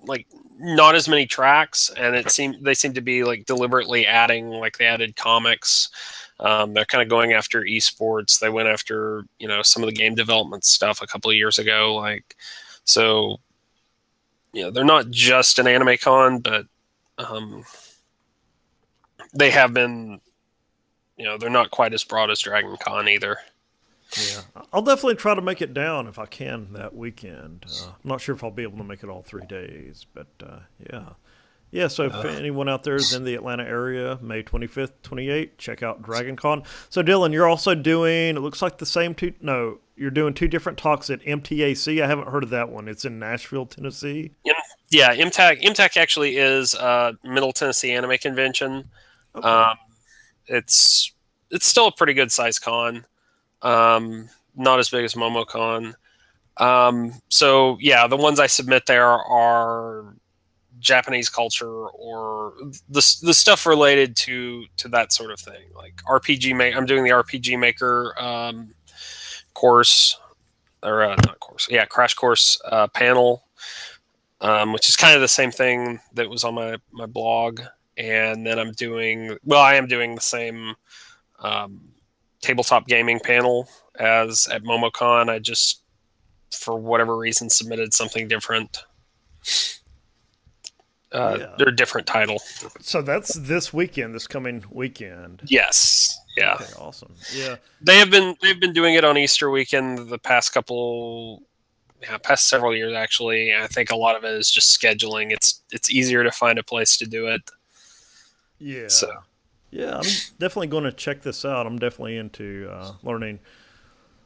like not as many tracks, and they seem to be, like, deliberately adding, like, they added comics. They're kind of going after esports. They went after, some of the game development stuff a couple of years ago. Like, so, they're not just an anime con, but they have been, they're not quite as broad as Dragon Con either. Yeah, I'll definitely try to make it down if I can that weekend. I'm not sure if I'll be able to make it all 3 days, but yeah. Yeah, so if anyone out there is in the Atlanta area, May 25th, 28th, check out Dragon Con. So, Dylan, you're also doing, it looks like the same you're doing 2 different talks at MTAC. I haven't heard of that one. It's in Nashville, Tennessee. Yeah, MTAC actually is Middle Tennessee Anime Convention. Okay. It's still a pretty good size con. Not as big as MomoCon. So, yeah, the ones I submit there are Japanese culture or the stuff related to that sort of thing, like RPG. I'm doing the RPG Maker course, or not course, crash course panel, which is kind of the same thing that was on my blog. And then I am doing the same tabletop gaming panel as at MomoCon. I just, for whatever reason, submitted something different. They're a different title. So that's this coming weekend. Yes. Yeah. Okay, awesome. Yeah. They've been doing it on Easter weekend the past several years, actually. I think a lot of it is just scheduling. It's easier to find a place to do it. Yeah. So. Yeah, I'm definitely going to check this out. I'm definitely into learning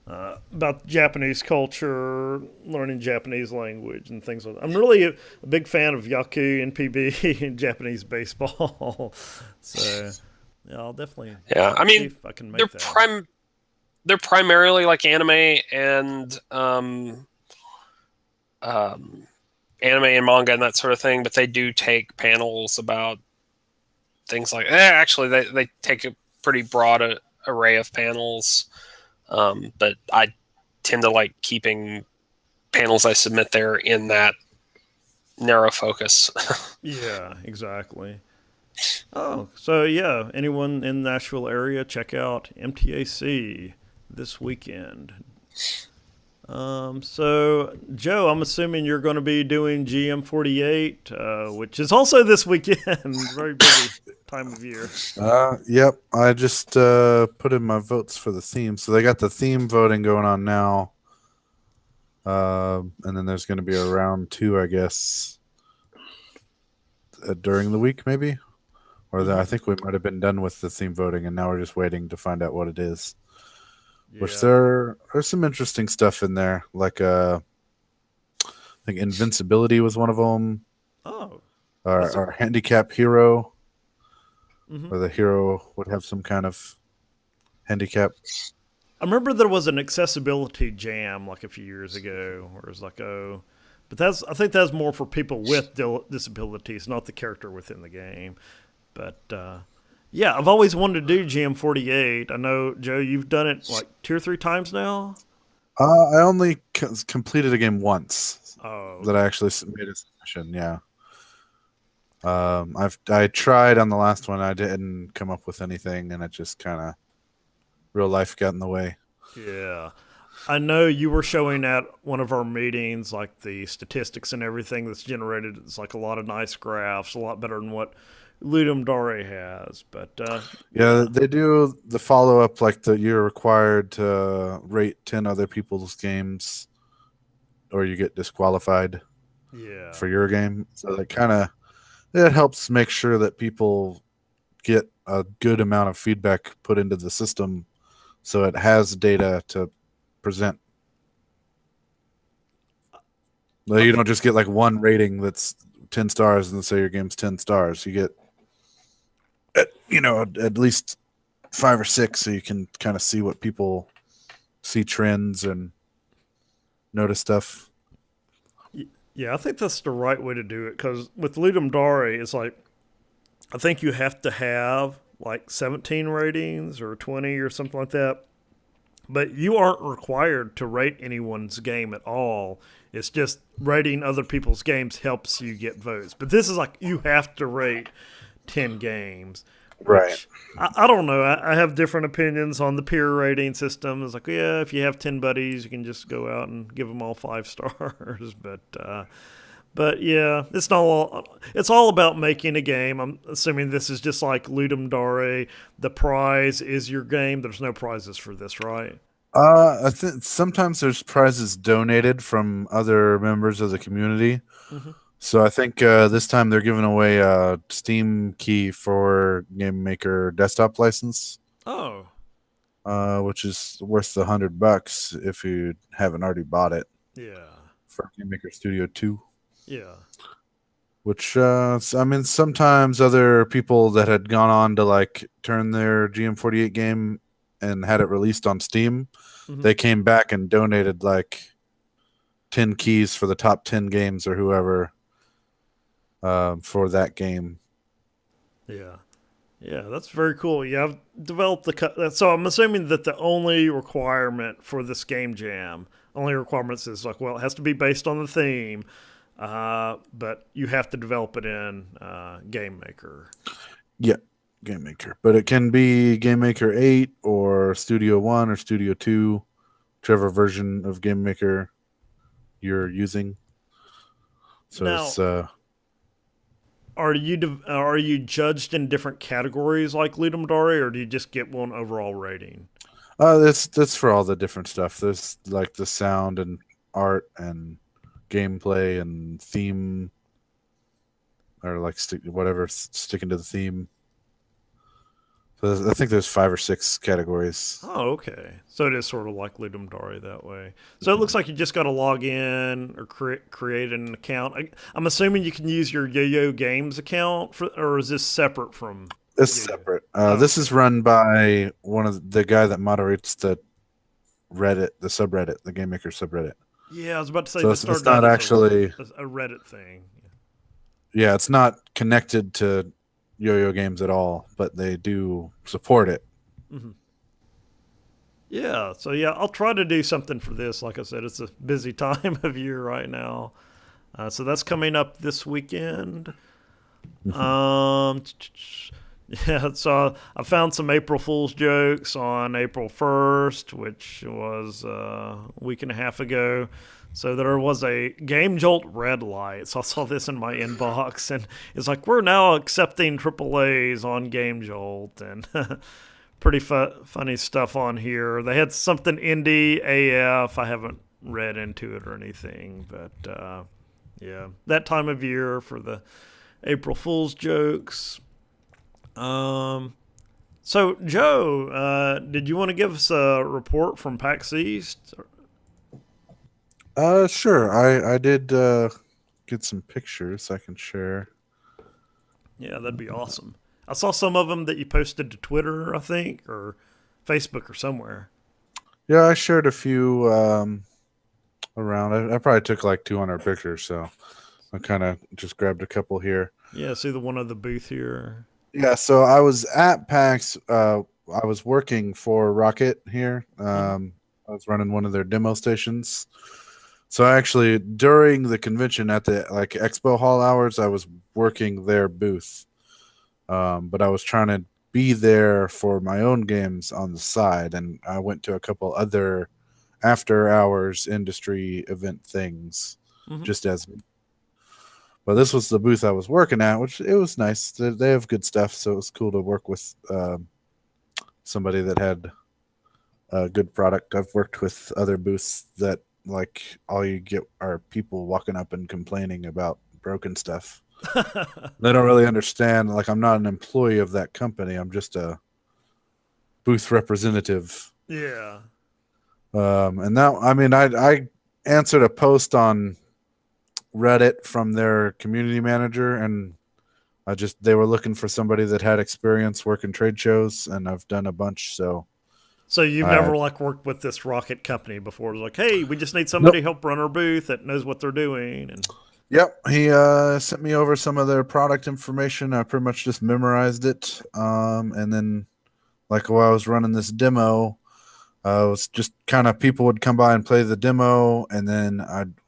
about Japanese culture, learning Japanese language, and things like that. I'm really a big fan of Yaku, NPB, and Japanese baseball. So, yeah, I'll definitely. Yeah, I mean, see if I can make that. They're primarily like anime and anime and manga and that sort of thing, but they do take panels about things like. Actually, they take a pretty broad array of panels. But I tend to like keeping panels I submit there in that narrow focus. Yeah, exactly. Oh, so yeah, anyone in the Nashville area, check out MTAC this weekend. So, Joe, I'm assuming you're going to be doing GM48, which is also this weekend. Very busy time of year. Yep. I just put in my votes for the theme. So they got the theme voting going on now. And then there's going to be a round 2, I guess, during the week, maybe. Or I think we might have been done with the theme voting, and now we're just waiting to find out what it is. Yeah. Which there's some interesting stuff in there, like I think invincibility was one of them. Oh, our handicap hero, mm-hmm. Where the hero would have some kind of handicap. I remember there was an accessibility jam like a few years ago, where it was like, but I think that's more for people with disabilities, not the character within the game. But yeah, I've always wanted to do GM48. I know, Joe, you've done it like 2 or 3 times now. I only completed a game once. Oh, that I actually made a submission. Yeah. I tried on the last one. I didn't come up with anything, and it just kind of real life got in the way. yeah. I know you were showing at one of our meetings, like the statistics and everything that's generated. It's like a lot of nice graphs, a lot better than what Ludum Dare has. But yeah, they do the follow up, like you're required to rate 10 other people's games, or you get disqualified yeah, for your game. So it helps make sure that people get a good amount of feedback put into the system, so it has data to present. Well, you don't just get like one rating that's 10 stars and say your game's 10 stars. You get, at least 5 or 6, so you can kind of see what people see, trends, and notice stuff. yeah. I think that's the right way to do it, because with Ludum Dare, it's like I think you have to have like 17 ratings or 20 or something like that. But you aren't required to rate anyone's game at all. It's just rating other people's games helps you get votes. But this is like you have to rate 10 games. Right. I don't know. I have different opinions on the peer rating system. It's like, yeah, if you have 10 buddies, you can just go out and give them all 5 stars. But yeah, it's not all. It's all about making a game. I'm assuming this is just like Ludum Dare. The prize is your game. There's no prizes for this, right? I think sometimes there's prizes donated from other members of the community. Mm-hmm. So I think this time they're giving away a Steam key for Game Maker desktop license. Oh, which is worth $100 if you haven't already bought it. yeah, For Game Maker Studio 2. yeah, Which sometimes other people that had gone on to like turn their GM48 game and had it released on Steam, they came back and donated like 10 keys for the top 10 games or whoever for that game. yeah. Yeah, that's very cool. Yeah, I've developed so I'm assuming that the only requirement for this game jam, only requirements is like, well, it has to be based on the theme, but you have to develop it in Game Maker. Yeah, Game Maker. But it can be Game Maker 8 or Studio 1 or Studio 2, whichever version of Game Maker you're using. So now, it's... Are you judged in different categories like Ludum Dare, or do you just get one overall rating? That's for all the different stuff. There's like the sound and art and gameplay and theme, or like whatever sticking to the theme. So I think there's 5 or 6 categories. Oh, okay. So it is sort of like Ludum Dare that way. So it looks like you just got to log in or create an account. I'm assuming you can use your Yo-Yo Games account or is this separate from? It's Yo-Yo? separate. This is run by one of the guy that moderates the Reddit, the subreddit, the Game Maker subreddit. Yeah, I was about to say. So it's not actually a Reddit thing. Yeah, it's not connected to Yo-Yo Games at all, but they do support it. Mm-hmm. Yeah, so yeah, I'll try to do something for this. Like I said, it's a busy time of year right now. So that's coming up this weekend. Yeah, so I found some April Fool's jokes on April 1st, which was a week and a half ago. So there was a Gamejolt red light. So I saw this in my inbox, and it's like, we're now accepting AAAs on Gamejolt, and pretty funny stuff on here. They had something indie AF. I haven't read into it or anything, but yeah, that time of year for the April Fool's jokes. So Joe, did you want to give us a report from PAX East? Sure. I did get some pictures I can share. Yeah, that'd be awesome. I saw some of them that you posted to Twitter, I think, or Facebook or somewhere. Yeah, I shared a few around. I probably took like 200 pictures, so I kind of just grabbed a couple here. Yeah, see the one on the booth here. Yeah, so I was at PAX. I was working for Rocket here. I was running one of their demo stations. So actually, during the convention at the like expo hall hours, I was working their booth, but I was trying to be there for my own games on the side, and I went to a couple other after hours industry event things just as. But this was the booth I was working at, which it was nice. They have good stuff, so it was cool to work with somebody that had a good product. I've worked with other booths that like all you get are people walking up and complaining about broken stuff. They don't really understand. Like, I'm not an employee of that company. I'm just a booth representative. Yeah. And now, I mean, I answered a post on Reddit from their community manager, and they were looking for somebody that had experience working trade shows, and I've done a bunch. So you've never like worked with this rocket company before? It was like, hey, we just need somebody to help run our booth that knows what they're doing. And yep, he sent me over some of their product information. I pretty much just memorized it, and then like while I was running this demo, it was just kind of people would come by and play the demo, and then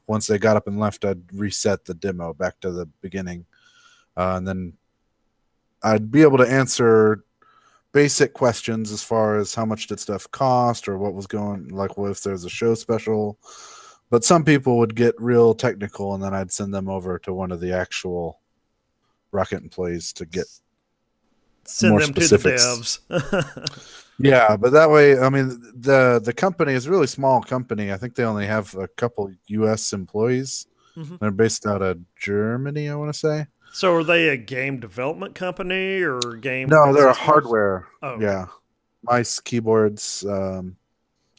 once they got up and left, I'd reset the demo back to the beginning, and then I'd be able to answer basic questions as far as how much did stuff cost or what was going, like what if there's a show special. But some people would get real technical, and then I'd send them over to one of the actual Rocket employees to get more specifics. To the devs. Yeah, but that way, I mean, the company is a really small company. I think they only have a couple U.S. employees. They're based out of Germany, I want to say. So are they a game development company or game? No, they're a hardware. Oh, yeah, mice, keyboards,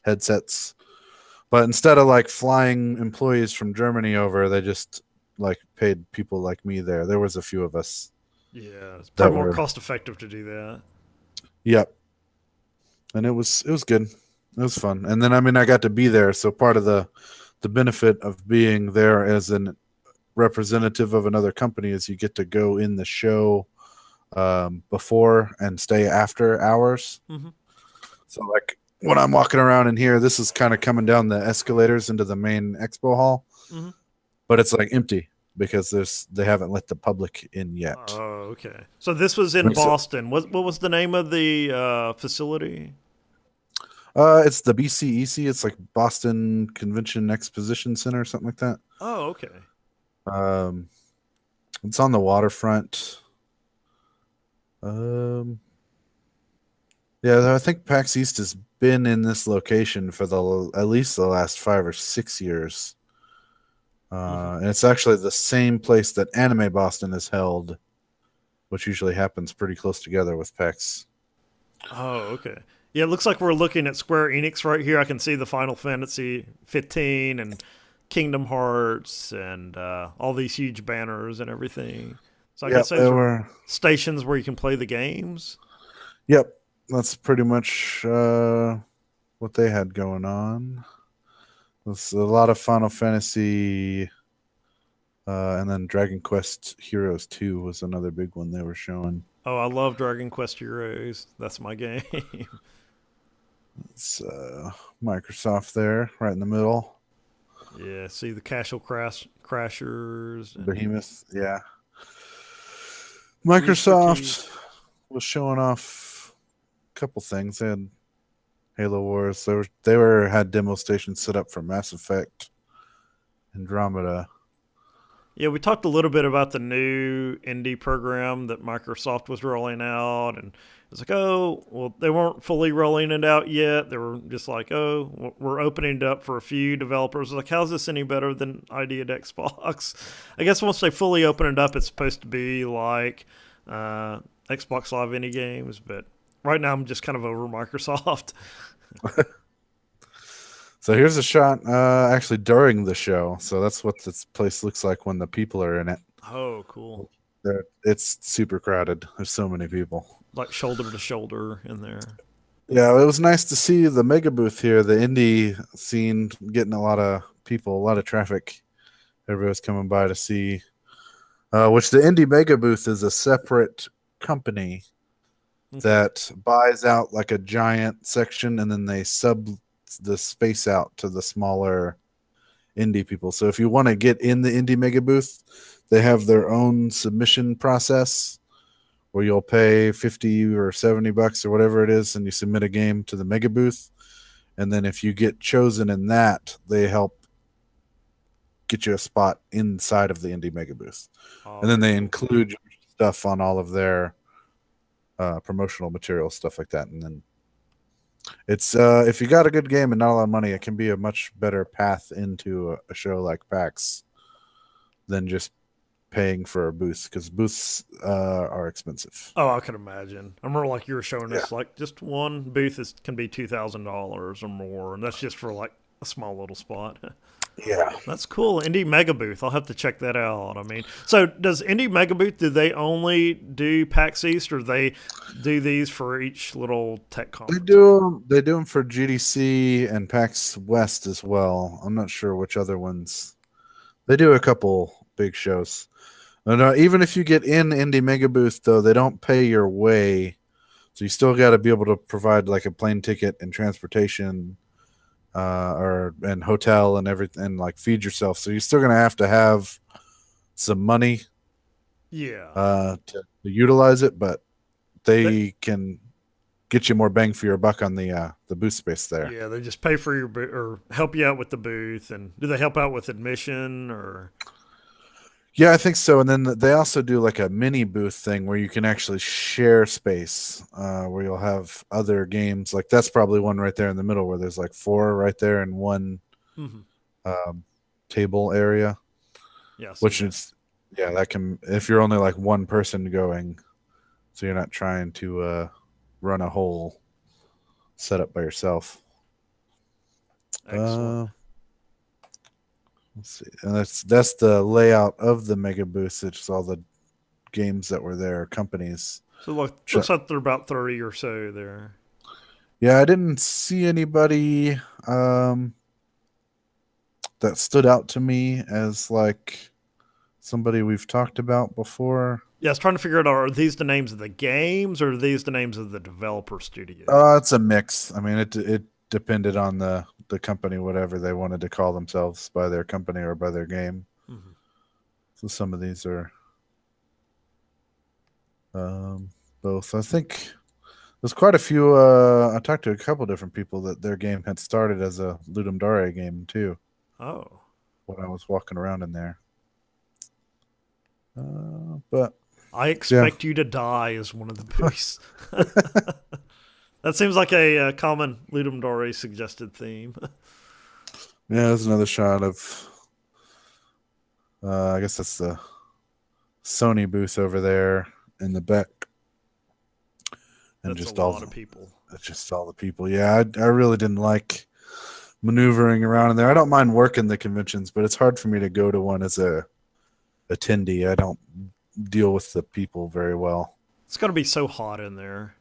headsets. But instead of like flying employees from Germany over, they just like paid people like me there. There was a few of us. Yeah, it's probably more cost effective to do that. Yep. And it was good. It was fun. And then, I mean, I got to be there. So part of the benefit of being there as an representative of another company is you get to go in the show before and stay after hours. So like when I'm walking around in here, this is kind of coming down the escalators into the main expo hall, but it's like empty because they haven't let the public in yet. Oh, okay. So this was in Boston. What was the name of the facility? It's the BCEC. It's like Boston Convention Exposition Center or something like that. Oh, okay. It's on the waterfront. Yeah, I think PAX East has been in this location for at least the last 5 or 6 years. And it's actually the same place that Anime Boston is held, which usually happens pretty close together with PAX. Oh, okay. Yeah, it looks like we're looking at Square Enix right here. I can see the Final Fantasy 15 and Kingdom Hearts and all these huge banners and everything. So I guess those are stations where you can play the games. Yep, that's pretty much what they had going on. There's a lot of Final Fantasy, and then Dragon Quest Heroes 2 was another big one they were showing. Oh, I love Dragon Quest Heroes. That's my game. It's Microsoft there, right in the middle. Yeah, see the Castle Crashers. Behemoth, yeah. Microsoft was showing off a couple things. They had Halo Wars. They had demo stations set up for Mass Effect, Andromeda. Yeah, we talked a little bit about the new indie program that Microsoft was rolling out, and it's like, oh, well, they weren't fully rolling it out yet. They were just like, oh, we're opening it up for a few developers. Like, how's this any better than ID at Xbox? I guess once they fully open it up, it's supposed to be like Xbox Live indie games, but right now I'm just kind of over Microsoft. So here's a shot actually during the show. So that's what this place looks like when the people are in it. Oh, cool. It's super crowded. There's so many people. Like shoulder to shoulder in there. Yeah, it was nice to see the mega booth here, the indie scene getting a lot of people, a lot of traffic. Everybody's coming by to see, which the indie mega booth is a separate company that buys out like a giant section and then they sub the space out to the smaller indie people. So if you want to get in the indie mega booth, they have their own submission process where you'll pay 50 or 70 bucks or whatever it is, and you submit a game to the mega booth. And then if you get chosen in that, they help get you a spot inside of the indie mega booth. And then they include your stuff on all of their promotional material, stuff like that. And then it's if you got a good game and not a lot of money, it can be a much better path into a show like PAX than just paying for a booth, because booths are expensive. Oh, I can imagine. I remember like you were showing us like just one booth can be $2,000 or more, and that's just for like a small little spot. Yeah, that's cool. Indie Mega Booth. I'll have to check that out. I mean, so does Indie Mega Booth, do they only do PAX East, or do they do these for each little tech conference? They do them for GDC and PAX West as well. I'm not sure which other ones. They do a couple big shows. And even if you get in Indie Mega Booth, though, they don't pay your way. So you still got to be able to provide like a plane ticket and transportation and hotel and everything, and like feed yourself. So you're still going to have some money to utilize it, but they can get you more bang for your buck on the booth space there. Yeah, they just pay for your or help you out with the booth. And do they help out with admission or? Yeah, I think so. And then they also do like a mini booth thing where you can actually share space, where you'll have other games. Like that's probably one right there in the middle where there's like 4 right there in one table area. Yes, which is that can, if you're only like one person going, so you're not trying to run a whole setup by yourself. Excellent. Let's see, and that's the layout of the mega booth. It's all the games that were there, companies. So looks like there are about 30 or so there. Yeah, I didn't see anybody that stood out to me as like somebody we've talked about before. Yeah, I was trying to figure out, are these the names of the games or are these the names of the developer studio? It's a mix. I mean, it depended on the company, whatever they wanted to call themselves, by their company or by their game. Mm-hmm. So some of these are both. I think there's quite a few. I talked to a couple different people that their game had started as a Ludum Dare game too. Oh, when I was walking around in there. But I expect you to die is one of the booths. That seems like a common Ludum Dare suggested theme. Yeah, there's another shot of, I guess that's the Sony booth over there in the back. And that's just a lot of people. It's just all the people. Yeah, I really didn't like maneuvering around in there. I don't mind working the conventions, but it's hard for me to go to one as a attendee. I don't deal with the people very well. It's going to be so hot in there.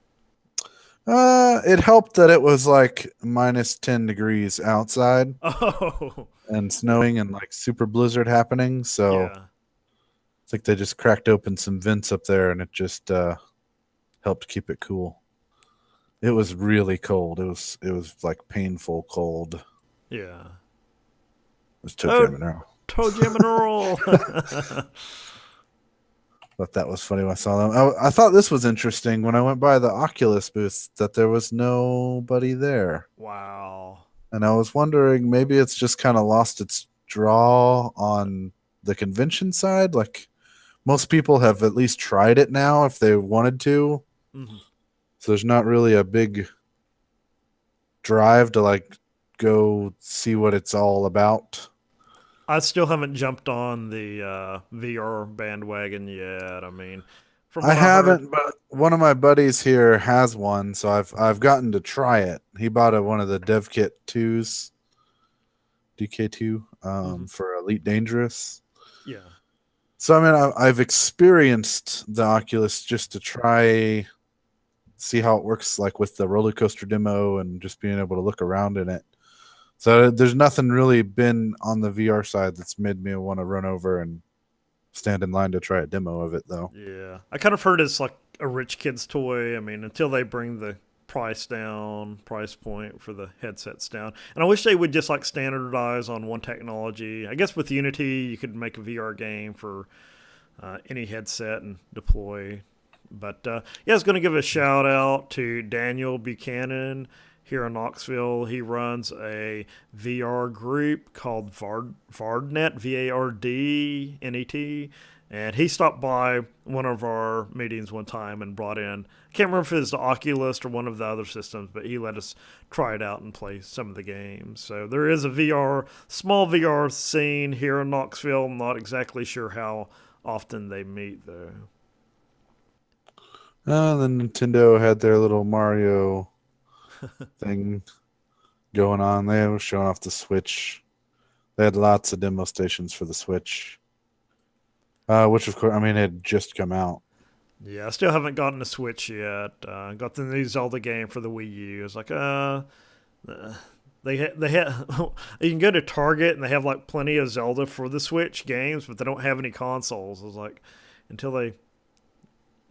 It helped that it was like minus 10 degrees outside. Oh. And snowing and like super blizzard happening. So it's like they just cracked open some vents up there and it just helped keep it cool. It was really cold. It was like painful cold. Yeah. It was Toe Jam and Earl. Toe Jam and Earl. Thought that was funny when I saw them. I thought this was interesting when I went by the Oculus booth that there was nobody there. Wow. And I was wondering, maybe it's just kind of lost its draw on the convention side. Like most people have at least tried it now if they wanted to. Mm-hmm. So there's not really a big drive to like go see what it's all about. I still haven't jumped on the VR bandwagon yet. I mean, I haven't, but one of my buddies here has one, so I've gotten to try it. He bought one of the Dev Kit 2s, DK2, for Elite Dangerous. Yeah. So I mean, I've experienced the Oculus just to try, see how it works, like with the roller coaster demo and just being able to look around in it. So there's nothing really been on the VR side that's made me want to run over and stand in line to try a demo of it, though. Yeah. I kind of heard it's like a rich kid's toy. I mean, until they bring the price point for the headsets down. And I wish they would just like standardize on one technology. I guess with Unity, you could make a VR game for any headset and deploy. But yeah, I was going to give a shout out to Daniel Buchanan here in Knoxville. He runs a VR group called Vardnet, VARDNET. And he stopped by one of our meetings one time and brought in, I can't remember if it was the Oculus or one of the other systems, but he let us try it out and play some of the games. So there is a small VR scene here in Knoxville. I'm not exactly sure how often they meet, though. Then Nintendo had their little Mario thing going on. They were showing off the Switch. They had lots of demo stations for the Switch. Which, of course, I mean, it had just come out. Yeah, I still haven't gotten a Switch yet. Got the new Zelda game for the Wii U. It's like, they have you can go to Target and they have like plenty of Zelda for the Switch games, but they don't have any consoles. I was like, until they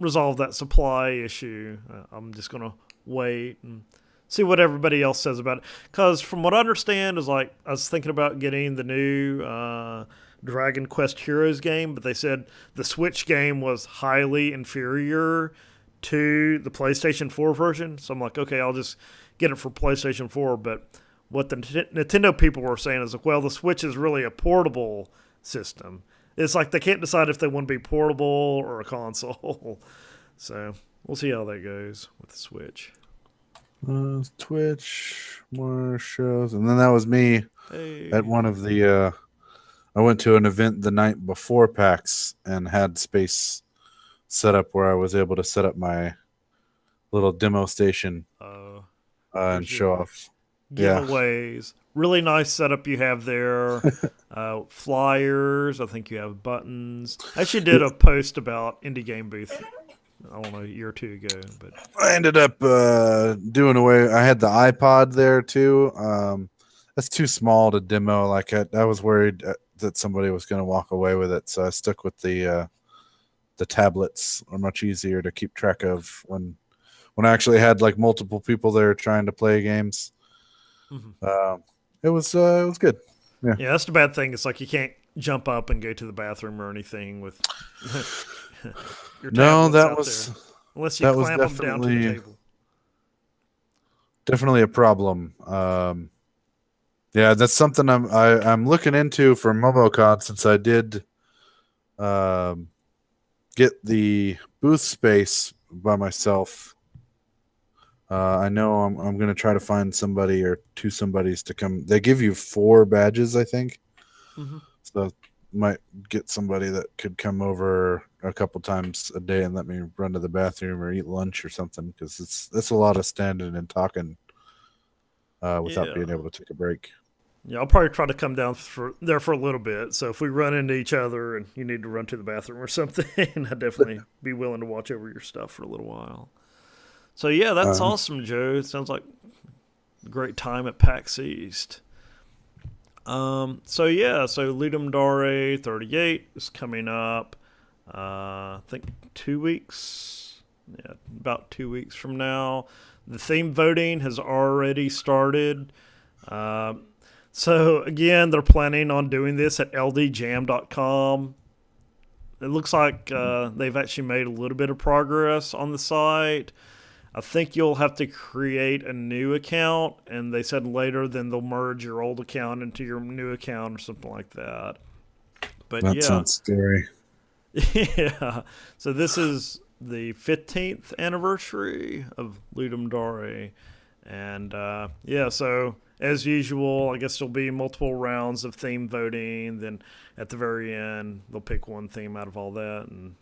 resolve that supply issue, I'm just gonna wait and see what everybody else says about it. Because from what I understand, is like I was thinking about getting the new Dragon Quest Heroes game, but they said the Switch game was highly inferior to the PlayStation 4 version. So I'm like, okay, I'll just get it for PlayStation 4. But what the Nintendo people were saying is like, well, the Switch is really a portable system. It's like they can't decide if they want to be portable or a console. So we'll see how that goes with the Switch. Twitch, more shows. And then that was me at one of the... I went to an event the night before PAX and had space set up where I was able to set up my little demo station and show off giveaways. Yeah. Really nice setup you have there. Flyers. I think you have buttons. I actually did a post about Indie Game Booth, I don't know, a year or two ago. But I ended up doing away. I had the iPod there too. That's too small to demo. Like I was worried that somebody was going to walk away with it, so I stuck with the tablets. Are much easier to keep track of when I actually had like multiple people there trying to play games. Mm-hmm. It was good. Yeah, that's the bad thing. It's like you can't jump up and go to the bathroom or anything with your tablets out there, unless you clamp them down to the table. Definitely a problem. Yeah, that's something I'm looking into for MomoCon, since I did get the booth space by myself. I know I'm going to try to find somebody or somebodies to come. They give you 4 badges, I think. Mm-hmm. So might get somebody that could come over a couple times a day and let me run to the bathroom or eat lunch or something, because it's a lot of standing and talking without being able to take a break. Yeah, I'll probably try to come down there for a little bit. So if we run into each other and you need to run to the bathroom or something, I'd definitely be willing to watch over your stuff for a little while. So yeah, that's awesome, Joe. It sounds like a great time at PAX East. So Ludum Dare 38 is coming up. I think 2 weeks. Yeah, about 2 weeks from now. The theme voting has already started. So, again, they're planning on doing this at ldjam.com. It looks like they've actually made a little bit of progress on the site. I think you'll have to create a new account, and they said later then they'll merge your old account into your new account or something like that. But that sounds scary. Yeah. So this is the 15th anniversary of Ludum Dare. And, so... as usual, I guess there'll be multiple rounds of theme voting. Then at the very end, they'll pick one theme out of all that. And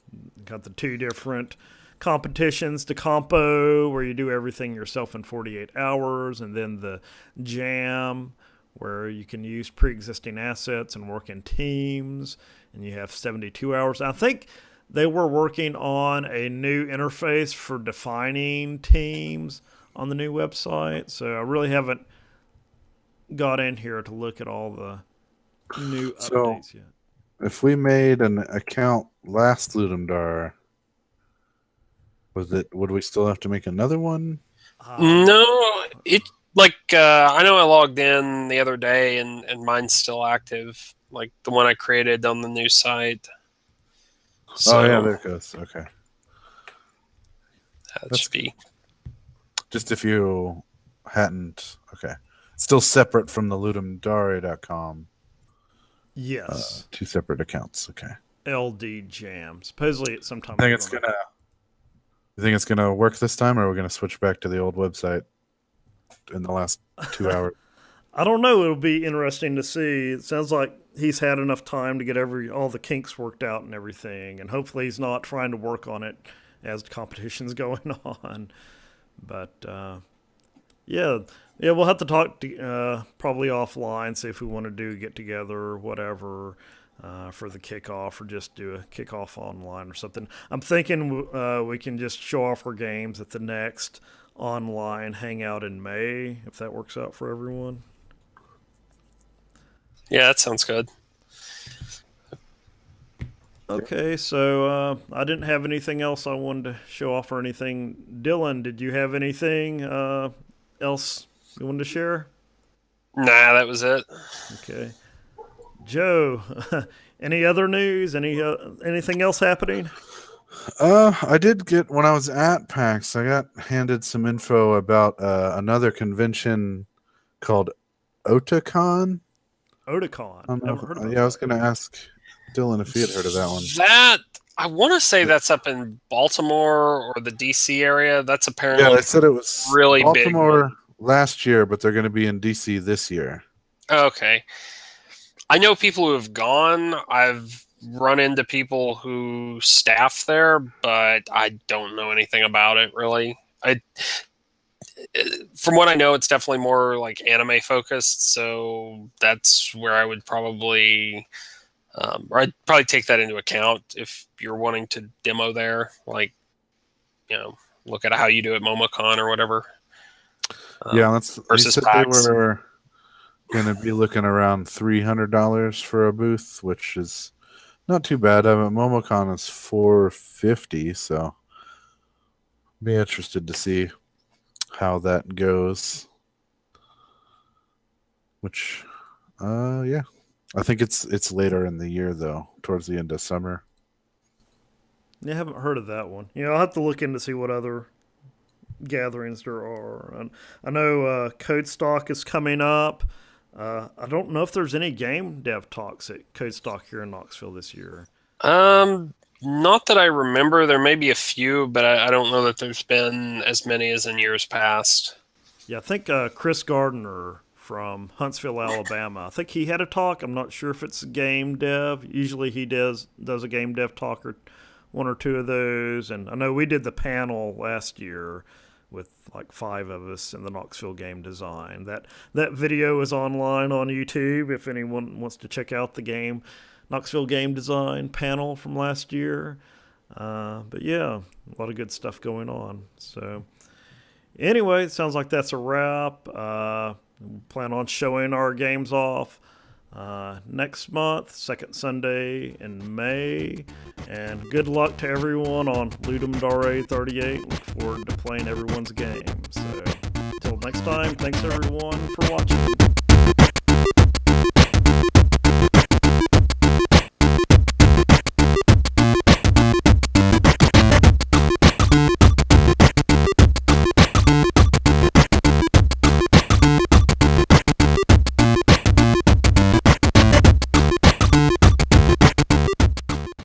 got the 2 different competitions, the compo, where you do everything yourself in 48 hours. And then the jam, where you can use pre-existing assets and work in teams. And you have 72 hours. I think they were working on a new interface for defining teams on the new website. So I really haven't got in here to look at all the new updates yet. If we made an account last Ludum Dare, would we still have to make another one? No, it like I know I logged in the other day and mine's still active, like the one I created on the new site. So Oh yeah, there it goes. Okay. that should be. Just if you hadn't, okay. It's still separate from the ludumdare.com. Yes. 2 separate accounts. Okay. LD Jam. Supposedly it's sometime. You think it's gonna work this time, or are we gonna switch back to the old website in the last 2 hours? I don't know. It'll be interesting to see. It sounds like he's had enough time to get all the kinks worked out and everything, and hopefully he's not trying to work on it as the competition's going on. But yeah, we'll have to talk probably offline, see if we want to get together or whatever for the kickoff, or just do a kickoff online or something. I'm thinking we can just show off our games at the next online hangout in May, if that works out for everyone. Yeah, that sounds good. Okay, so I didn't have anything else I wanted to show off or anything. Dylan, did you have anything else you wanted to share? Nah, that was it. Okay. Joe, any other news? Anything else happening? I did get, when I was at PAX, I got handed some info about another convention called Otakon. Otakon. Never heard of I was going to ask Dylan if he had heard of that one. That I want to say that's up in Baltimore or the DC area. That's apparently Yeah, they said it was really Baltimore big. last year, but they're going to be in DC this year. Okay. I know people who have gone. I've run into people who staff there, but I don't know anything about it really. From what I know, it's definitely more like anime focused, so that's where I would probably or I'd probably take that into account if you're wanting to demo there, like, look at how you do at MomoCon or whatever. Yeah, versus they PAX. were going to be looking around $300 for a booth, which is not too bad. MomoCon is $450, so be interested to see how that goes. Which, yeah, I think it's later in the year though, towards the end of summer. Yeah, I haven't heard of that one. I'll have to look in to see what other gatherings there are. And I know Code Stock is coming up. I don't know if there's any game dev talks at Code Stock here in Knoxville this year. Not that I remember. There may be a few, but I don't know that there's been as many as in years past. Yeah, I think Chris Gardner from Huntsville, Alabama, I think he had a talk. I'm not sure if it's game dev. Usually he does a game dev talk or one or two of those. And I know we did the panel last year with like 5 of us in the Knoxville Game Design. That video is online on YouTube if anyone wants to check out the Knoxville Game Design panel from last year. But yeah, a lot of good stuff going on. So anyway, it sounds like that's a wrap. We plan on showing our games off next month, second Sunday in May. And good luck to everyone on Ludum Dare 38. Look forward to playing everyone's game. So until next time, thanks everyone for watching.